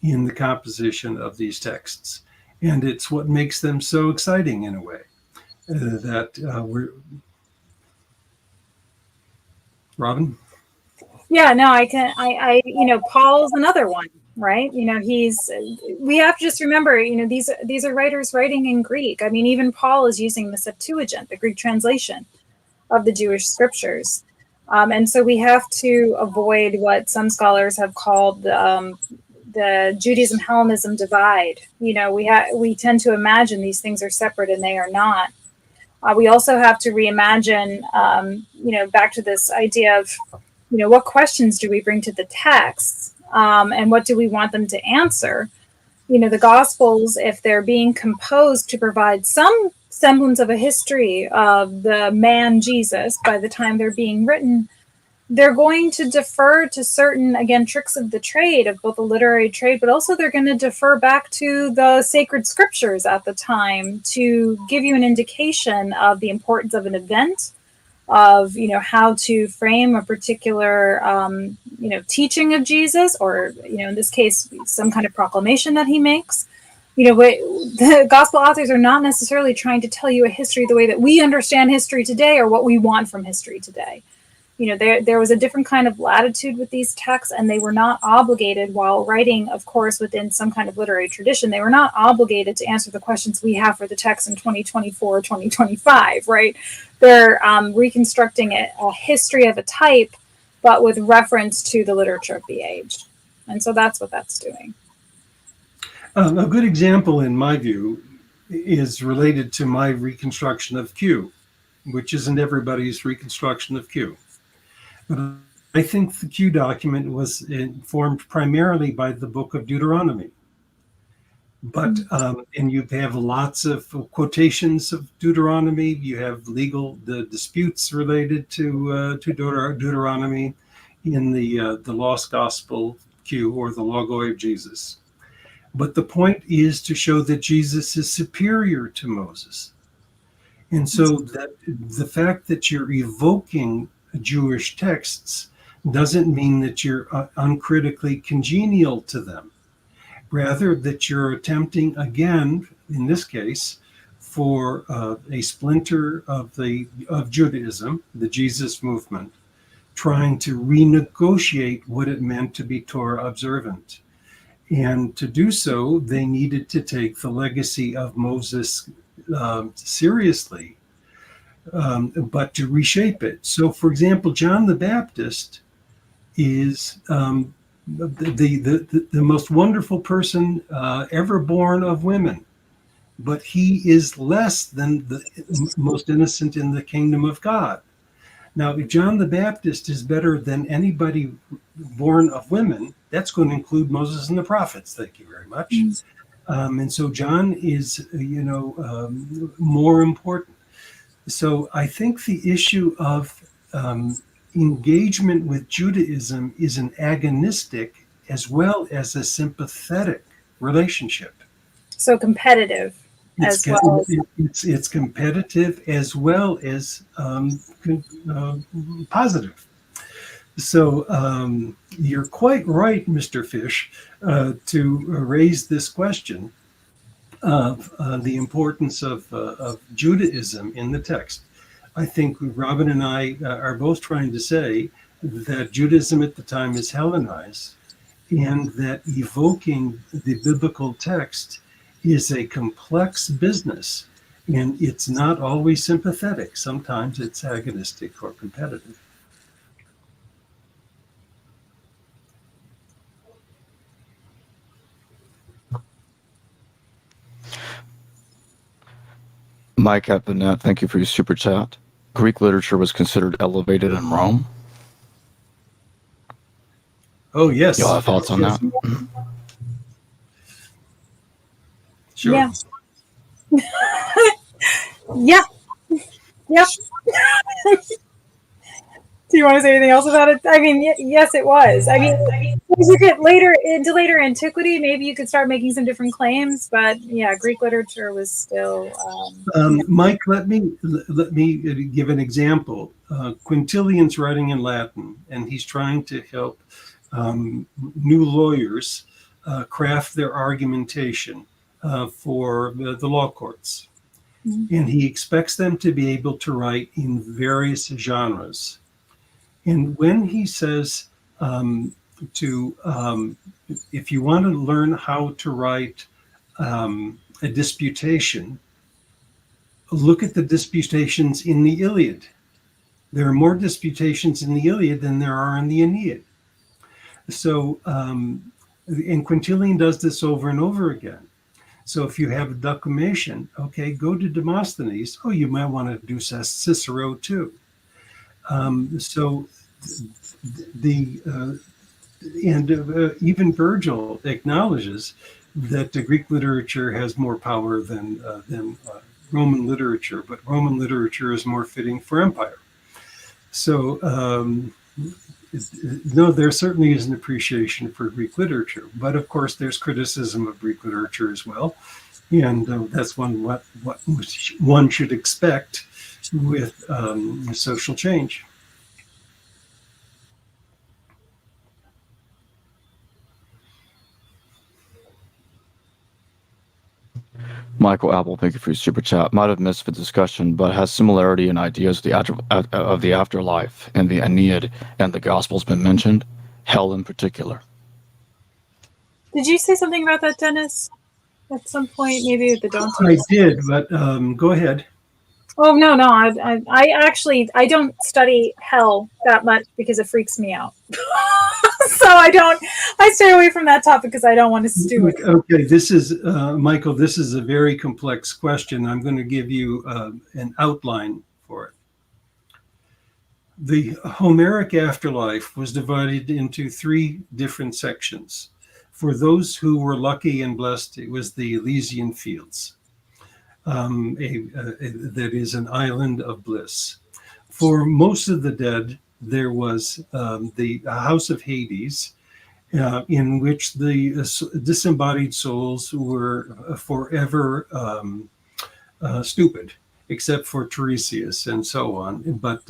in the composition of these texts. And it's what makes them so exciting in a way that we're... Robyn? Yeah, no, I, Paul's another one, right? We have to just remember, these are writers writing in Greek. I mean, even Paul is using the Septuagint, the Greek translation of the Jewish scriptures. And so we have to avoid what some scholars have called the Judaism-Hellenism divide. We tend to imagine these things are separate and they are not. We also have to reimagine, back to this idea of, what questions do we bring to the texts, and what do we want them to answer? The Gospels, if they're being composed to provide some semblance of a history of the man Jesus by the time they're being written, they're going to defer to certain, again, tricks of the trade, of both the literary trade, but also they're going to defer back to the sacred scriptures at the time to give you an indication of the importance of an event, of, how to frame a particular, teaching of Jesus, or, in this case, some kind of proclamation that he makes. The gospel authors are not necessarily trying to tell you a history the way that we understand history today or what we want from history today. There was a different kind of latitude with these texts, and they were not obligated, while writing, of course, within some kind of literary tradition, they were not obligated to answer the questions we have for the text in 2024, 2025, right? They're reconstructing a history of a type, but with reference to the literature of the age. And so that's what that's doing. A good example, in my view, is related to my reconstruction of Q, which isn't everybody's reconstruction of Q. But I think the Q document was informed primarily by the book of Deuteronomy. But and you have lots of quotations of Deuteronomy. You have the disputes related to Deuteronomy in the Lost Gospel Q, or the Logoi of Jesus. But the point is to show that Jesus is superior to Moses. And so that the fact that you're evoking Jewish texts doesn't mean that you're uncritically congenial to them. Rather, that you're attempting, again, in this case, for a splinter of Judaism, the Jesus movement, trying to renegotiate what it meant to be Torah observant. And to do so, they needed to take the legacy of Moses seriously, but to reshape it. So, for example, John the Baptist is the most wonderful person ever born of women, but he is less than the most innocent in the kingdom of God. Now, if John the Baptist is better than anybody born of women, that's going to include Moses and the prophets. Thank you very much. And so John is, more important. So I think the issue of engagement with Judaism is an agonistic as well as a sympathetic relationship. So competitive as well. It's competitive as well as positive. So you're quite right, Mr. Fish, to raise this question of the importance of Judaism in the text. I think Robyn and I are both trying to say that Judaism at the time is Hellenized, and that evoking the biblical text is a complex business, and it's not always sympathetic. Sometimes it's agonistic or competitive. Mike at the net, thank you for your super chat. Greek literature was considered elevated in Rome. Oh, yes. Y'all have thoughts on Yes. that? Sure. Yeah. Yeah. Yep. Do you want to say anything else about it? I mean, yes, it was. I mean, as you get later into later antiquity, maybe you could start making some different claims. But yeah, Greek literature was still. Mike, let me give an example. Quintilian's writing in Latin, and he's trying to help new lawyers craft their argumentation for the law courts. Mm-hmm. And he expects them to be able to write in various genres. And when he says if you want to learn how to write a disputation, look at the disputations in the Iliad. There are more disputations in the Iliad than there are in the Aeneid. So, and Quintilian does this over and over again. So if you have a declamation, okay, go to Demosthenes. Oh, you might want to do Cicero too. Even Virgil acknowledges that the Greek literature has more power than Roman literature, but Roman literature is more fitting for empire. So no, there certainly is an appreciation for Greek literature, but of course there's criticism of Greek literature as well, and that's what one should expect with social change. Michael Apple, thank you for your super chat. Might have missed the discussion, but has similarity in ideas of the afterlife and the Aeneid and the Gospels been mentioned? Hell in particular. Did you say something about that, Dennis? At some point, maybe with the Dante. I did, but go ahead. Oh no, I actually don't study hell that much because it freaks me out. So I stay away from that topic because I don't want to stew it. Okay, this is, Michael, this is a very complex question. I'm going to give you an outline for it. The Homeric afterlife was divided into 3 different sections. For those who were lucky and blessed, it was the Elysian Fields. That is an island of bliss. For most of the dead, there was the House of Hades, in which the disembodied souls were forever stupid, except for Tiresias and so on, but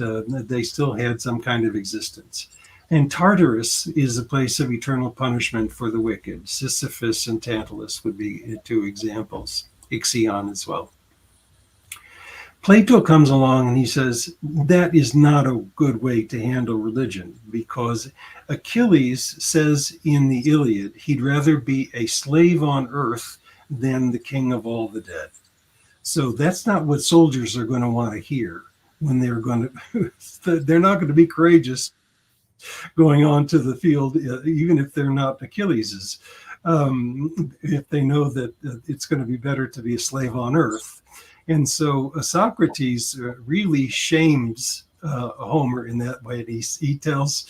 they still had some kind of existence. And Tartarus is a place of eternal punishment for the wicked. Sisyphus and Tantalus would be 2 examples. Ixion as well. Plato comes along and he says that is not a good way to handle religion, because Achilles says in the Iliad he'd rather be a slave on earth than the king of all the dead. So that's not what soldiers are going to want to hear when they're going to, they're not going to be courageous going on to the field, even if they're not Achilles's. If they know that it's going to be better to be a slave on earth. And so Socrates really shames Homer in that way. He tells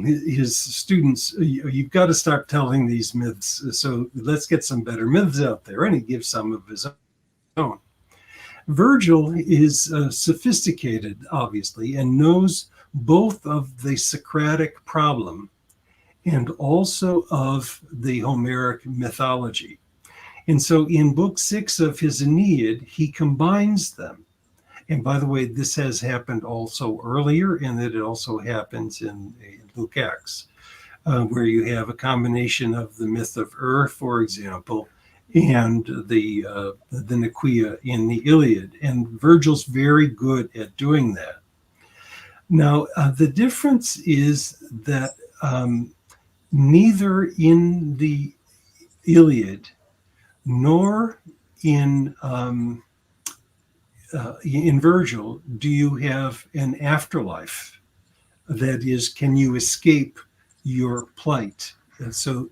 his students, you've got to start telling these myths. So let's get some better myths out there. And he gives some of his own. Virgil is sophisticated, obviously, and knows both of the Socratic problem and also of the Homeric mythology. And so in book 6 of his Aeneid, he combines them. And by the way, this has happened also earlier, and that it also happens in Luke Acts, where you have a combination of the myth of Ur, for example, and the Nicaea in the Iliad. And Virgil's very good at doing that. Now, the difference is that neither in the Iliad nor in Virgil do you have an afterlife. That is, can you escape your plight? And so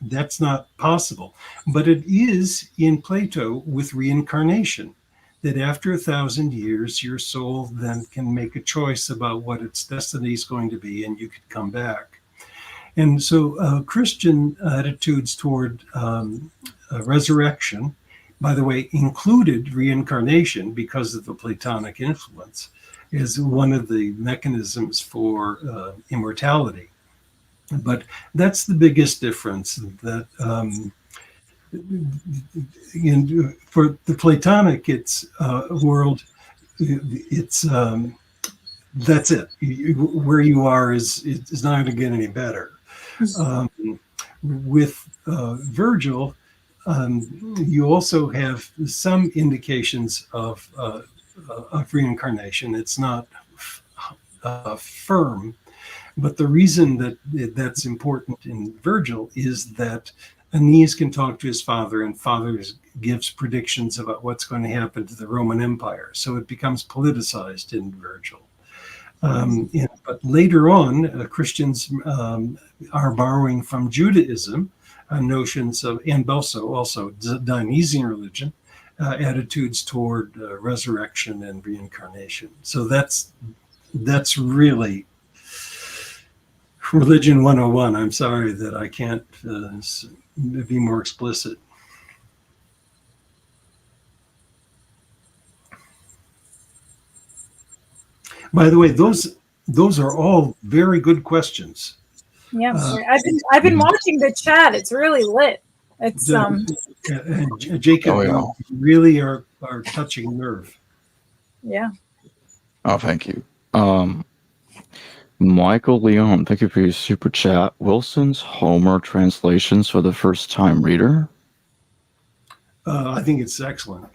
that's not possible. But it is in Plato with reincarnation, that after 1,000 years, your soul then can make a choice about what its destiny is going to be, and you can come back. And so Christian attitudes toward resurrection, by the way, included reincarnation because of the Platonic influence, is one of the mechanisms for immortality. But that's the biggest difference, that for the Platonic, it's world, it's that's it. Where you are is not going to get any better. With Virgil, you also have some indications of reincarnation. It's not firm, but the reason that that's important in Virgil is that Aeneas can talk to his father, and father gives predictions about what's going to happen to the Roman Empire. So it becomes politicized in Virgil. But later on, Christians are borrowing from Judaism notions of, and also Dionysian religion, attitudes toward resurrection and reincarnation. So that's really Religion 101. I'm sorry that I can't be more explicit. By the way, those are all very good questions. Yeah, I've been watching the chat. It's really lit. It's Jacob, Oh, yeah. you really are touching a nerve. Yeah. Oh, thank you. Michael Leon, thank you for your super chat. Wilson's Homer translations for the first time reader. I think it's excellent.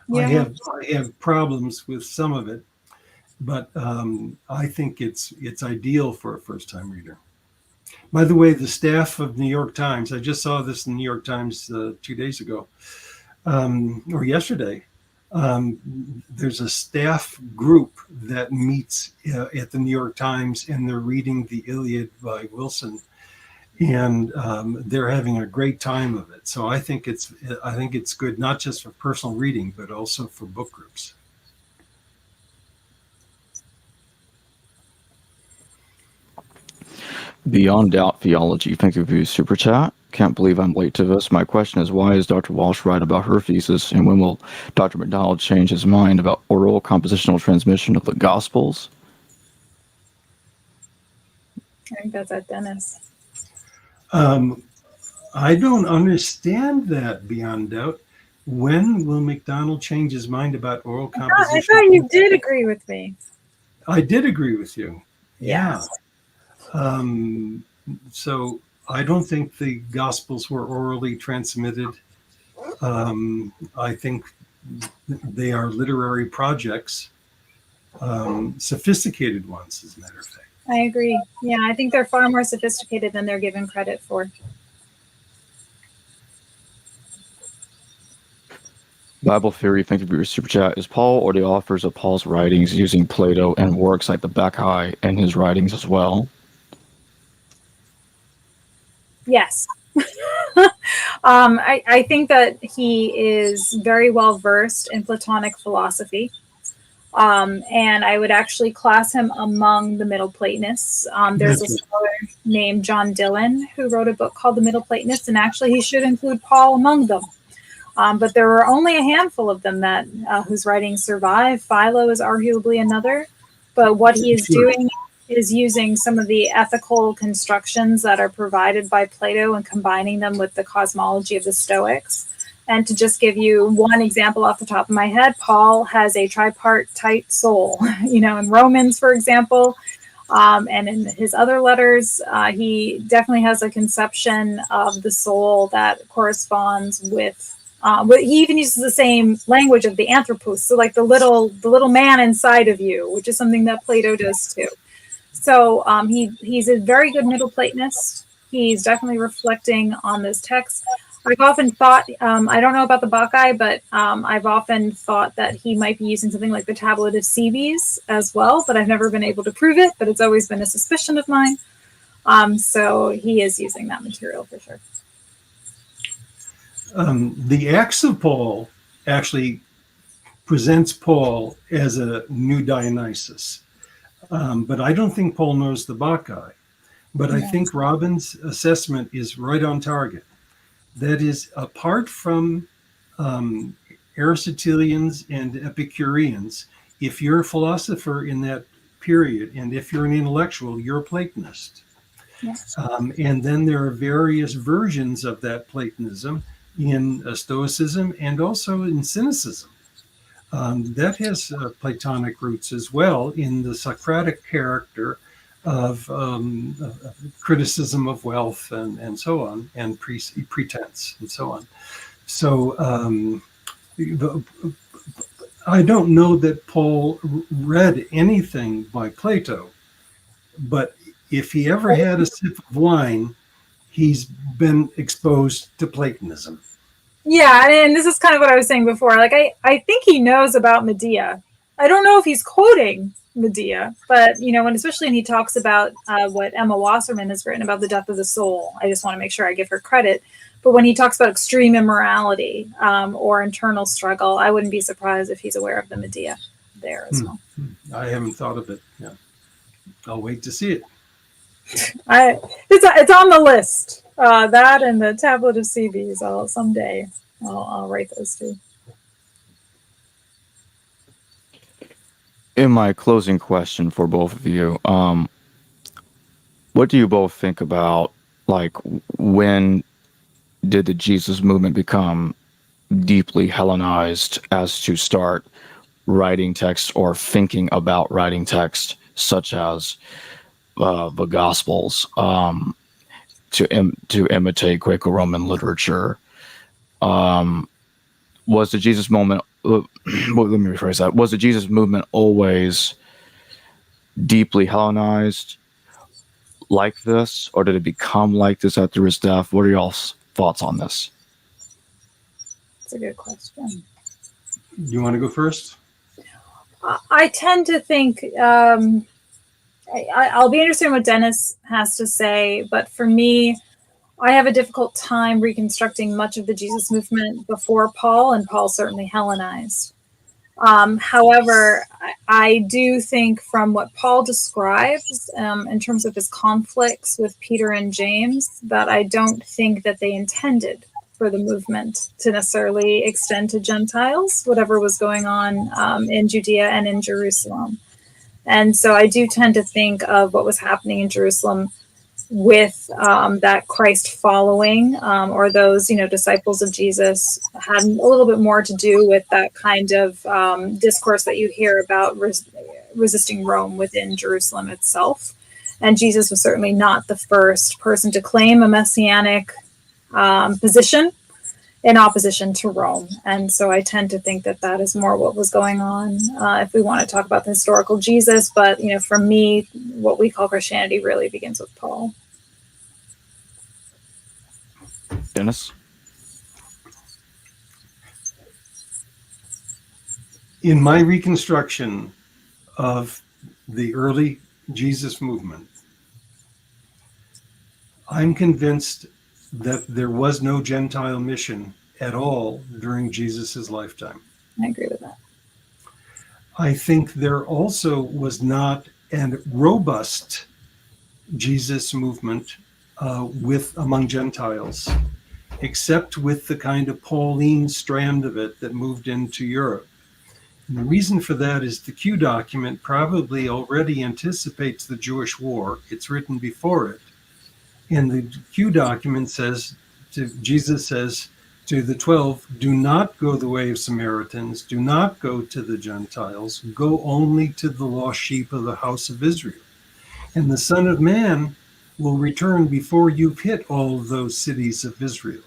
Yeah. I have problems with some of it, but I think it's ideal for a first time reader. By the way, the staff of New York Times, I just saw this in New York Times 2 days ago, or yesterday. There's a staff group that meets at the New York Times, and they're reading the Iliad by Wilson, and they're having a great time of it. So I think it's good, not just for personal reading, but also for book groups. Beyond Doubt Theology, thank you for your super chat. Can't believe I'm late to this. My question is, why is Dr. Walsh right about her thesis, and when will Dr. MacDonald change his mind about oral compositional transmission of the Gospels? I think that's at Dennis. I don't understand that, beyond doubt. When will MacDonald change his mind about oral composition? I thought you did agree with me. I did agree with you. Yeah. So I don't think the Gospels were orally transmitted. I think they are literary projects, sophisticated ones, as a matter of fact. I agree. Yeah, I think they're far more sophisticated than they're given credit for. Bible Theory, thank you for your super chat. Is Paul or the authors of Paul's writings using Plato and works like the Bacchae in his writings as well? Yes. I think that he is very well versed in Platonic philosophy. And I would actually class him among the Middle Platonists. There's a scholar named John Dillon who wrote a book called The Middle Platonists, and actually he should include Paul among them. But there were only a handful of them that whose writings survive. Philo is arguably another. But what he is doing is using some of the ethical constructions that are provided by Plato and combining them with the cosmology of the Stoics. And to just give you one example off the top of my head, Paul has a tripartite soul, in Romans, for example, and in his other letters, he definitely has a conception of the soul that corresponds with But he even uses the same language of the anthropos, so like the little man inside of you, which is something that Plato does too. So he's a very good Middle Platonist. He's definitely reflecting on this text. I've often thought, I don't know about the Bacchae, but I've often thought that he might be using something like the Tablet of Cebes as well, but I've never been able to prove it, but it's always been a suspicion of mine. So he is using that material for sure. The Acts of Paul actually presents Paul as a new Dionysus. But I don't think Paul knows the Bacchae. But I think Robyn's assessment is right on target. That is, apart from Aristotelians and Epicureans, if you're a philosopher in that period, and if you're an intellectual, you're a Platonist. Yes. And then there are various versions of that Platonism in Stoicism and also in Cynicism. That has Platonic roots as well in the Socratic character of criticism of wealth and so on, and pretense and so on. So I don't know that Paul read anything by Plato, but if he ever had a sip of wine, he's been exposed to Platonism. Yeah, and this is kind of what I was saying before. Like, I think he knows about Medea. I don't know if he's quoting Medea, but, you know, and especially when he talks about what Emma Wasserman has written about the death of the soul, I just want to make sure I give her credit. But when he talks about extreme immorality or internal struggle, I wouldn't be surprised if he's aware of the Medea there as well. I haven't thought of it. Yeah, I'll wait to see it. It's on the list. That and the Tablet of Cebes. Someday I'll write those two. In my closing question for both of you, what do you both think about, like, when did the Jesus movement become deeply Hellenized as to start writing text or thinking about writing text, such as the Gospels, to imitate Greco-Roman literature? Was the Jesus moment? Let me rephrase that. Was the Jesus movement always deeply Hellenized like this, or did it become like this after his death? What are y'all's thoughts on this? That's a good question. You want to go first? I tend to think I'll be interested in what Dennis has to say, but for me, I have a difficult time reconstructing much of the Jesus movement before Paul, and Paul certainly Hellenized. However, I do think from what Paul describes in terms of his conflicts with Peter and James, that I don't think that they intended for the movement to necessarily extend to Gentiles, whatever was going on in Judea and in Jerusalem. And so I do tend to think of what was happening in Jerusalem with that Christ following or those, disciples of Jesus had a little bit more to do with that kind of discourse that you hear about resisting Rome within Jerusalem itself. And Jesus was certainly not the first person to claim a messianic position in opposition to Rome. And so I tend to think that that is more what was going on if we want to talk about the historical Jesus. But, for me, what we call Christianity really begins with Paul. Dennis? In my reconstruction of the early Jesus movement, I'm convinced that there was no Gentile mission at all during Jesus's lifetime. I agree with that. I think there also was not a robust Jesus movement among Gentiles, except with the kind of Pauline strand of it that moved into Europe. And the reason for that is the Q document probably already anticipates the Jewish war. It's written before it. And the Q document Jesus says to the 12, do not go the way of Samaritans, do not go to the Gentiles, go only to the lost sheep of the house of Israel. And the Son of Man will return before you've hit all of those cities of Israel.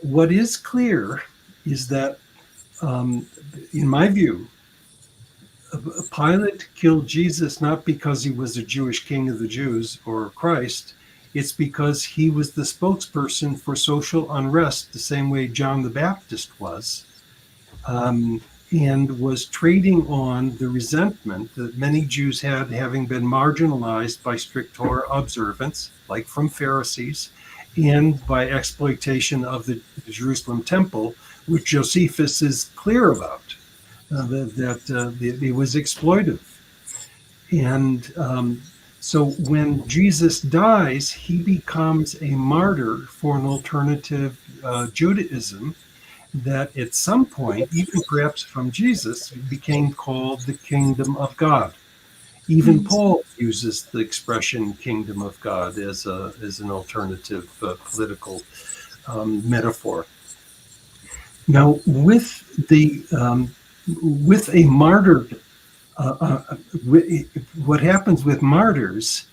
What is clear is that, in my view, Pilate killed Jesus not because he was a Jewish king of the Jews or Christ. It's because he was the spokesperson for social unrest, the same way John the Baptist was, and was trading on the resentment that many Jews had, having been marginalized by strict Torah observance, like from Pharisees, and by exploitation of the Jerusalem temple, which Josephus is clear about. That it was exploitive. And so when Jesus dies, he becomes a martyr for an alternative Judaism that at some point, even perhaps from Jesus, became called the kingdom of God. Even Paul uses the expression kingdom of God as an alternative political metaphor. Now, with a martyr, what happens with martyrs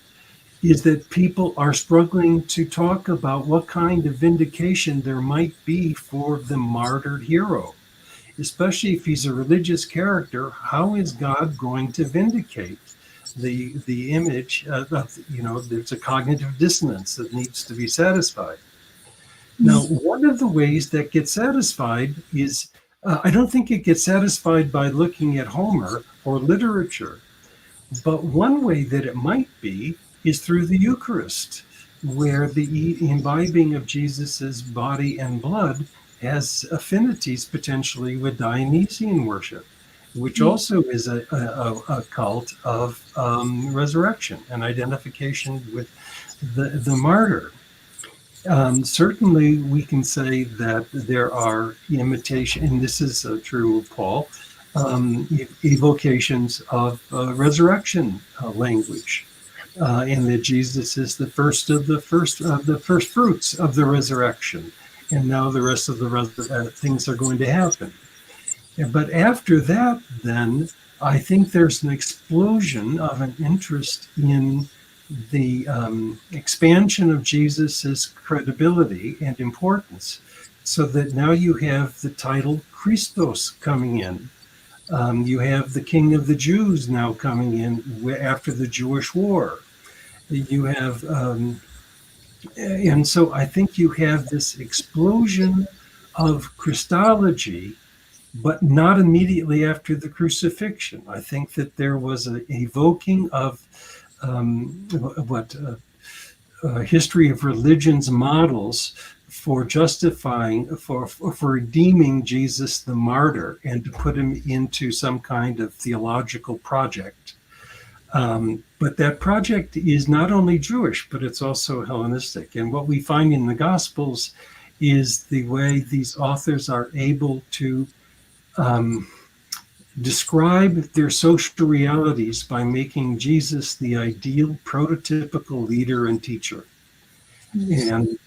is that people are struggling to talk about what kind of vindication there might be for the martyred hero, especially if he's a religious character. How is God going to vindicate the image there's a cognitive dissonance that needs to be satisfied. Now, one of the ways that gets satisfied is, I don't think it gets satisfied by looking at Homer or literature, but one way that it might be is through the Eucharist, where the imbibing of Jesus's body and blood has affinities potentially with Dionysian worship, which also is a cult of resurrection and identification with the martyr. Certainly, we can say that there are imitation, and this is true of Paul, evocations of resurrection language, and that Jesus is the first of the first fruits of the resurrection, and now the rest of the things are going to happen. But after that, then I think there's an explosion of an interest in the expansion of Jesus's credibility and importance, so that now you have the title Christos coming in. You have the King of the Jews now coming in after the Jewish War. You have, and so I think you have this explosion of Christology, but not immediately after the crucifixion. I think that there was an evoking of history of religion's models for justifying, for redeeming Jesus the martyr, and to put him into some kind of theological project. But that project is not only Jewish, but it's also Hellenistic. And what we find in the Gospels is the way these authors are able to describe their social realities by making Jesus the ideal prototypical leader and teacher. And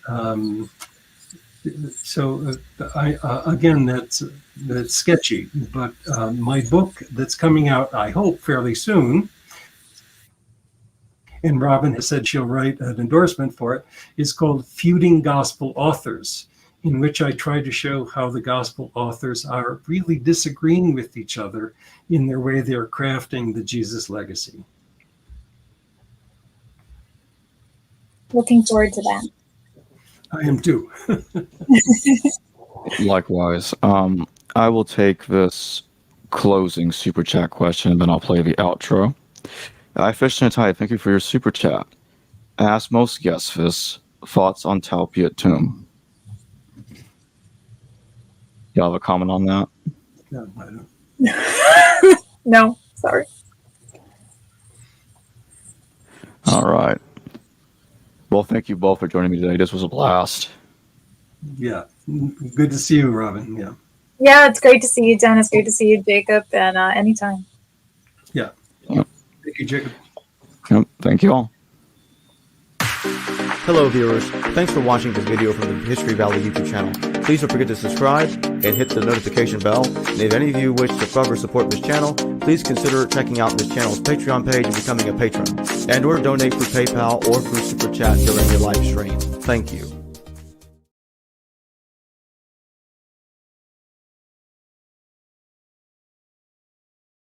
again, that's sketchy, but my book that's coming out, I hope, fairly soon, and Robyn has said she'll write an endorsement for it, is called Feuding Gospel Authors, in which I try to show how the gospel authors are really disagreeing with each other in their way they're crafting the Jesus legacy. Looking forward to that. I am too. Likewise. I will take this closing super chat question, and then I'll play the outro. I Fish and Tide, thank you for your super chat. Ask most guests this, thoughts on Talpiot tomb. Y'all have a comment on that? No, I don't. No, sorry. All right. Well, thank you both for joining me today. This was a blast. Yeah, good to see you, Robyn. Yeah. Yeah, it's great to see you, Dennis. Great to see you, Jacob. And anytime. Yeah. Yep. Thank you, Jacob. Yep. Thank you all. Hello viewers, thanks for watching this video from the History Valley YouTube channel. Please don't forget to subscribe and hit the notification bell. And if any of you wish to further support this channel, please consider checking out this channel's Patreon page and becoming a patron, and or donate through PayPal or through Super Chat during your live stream. Thank you.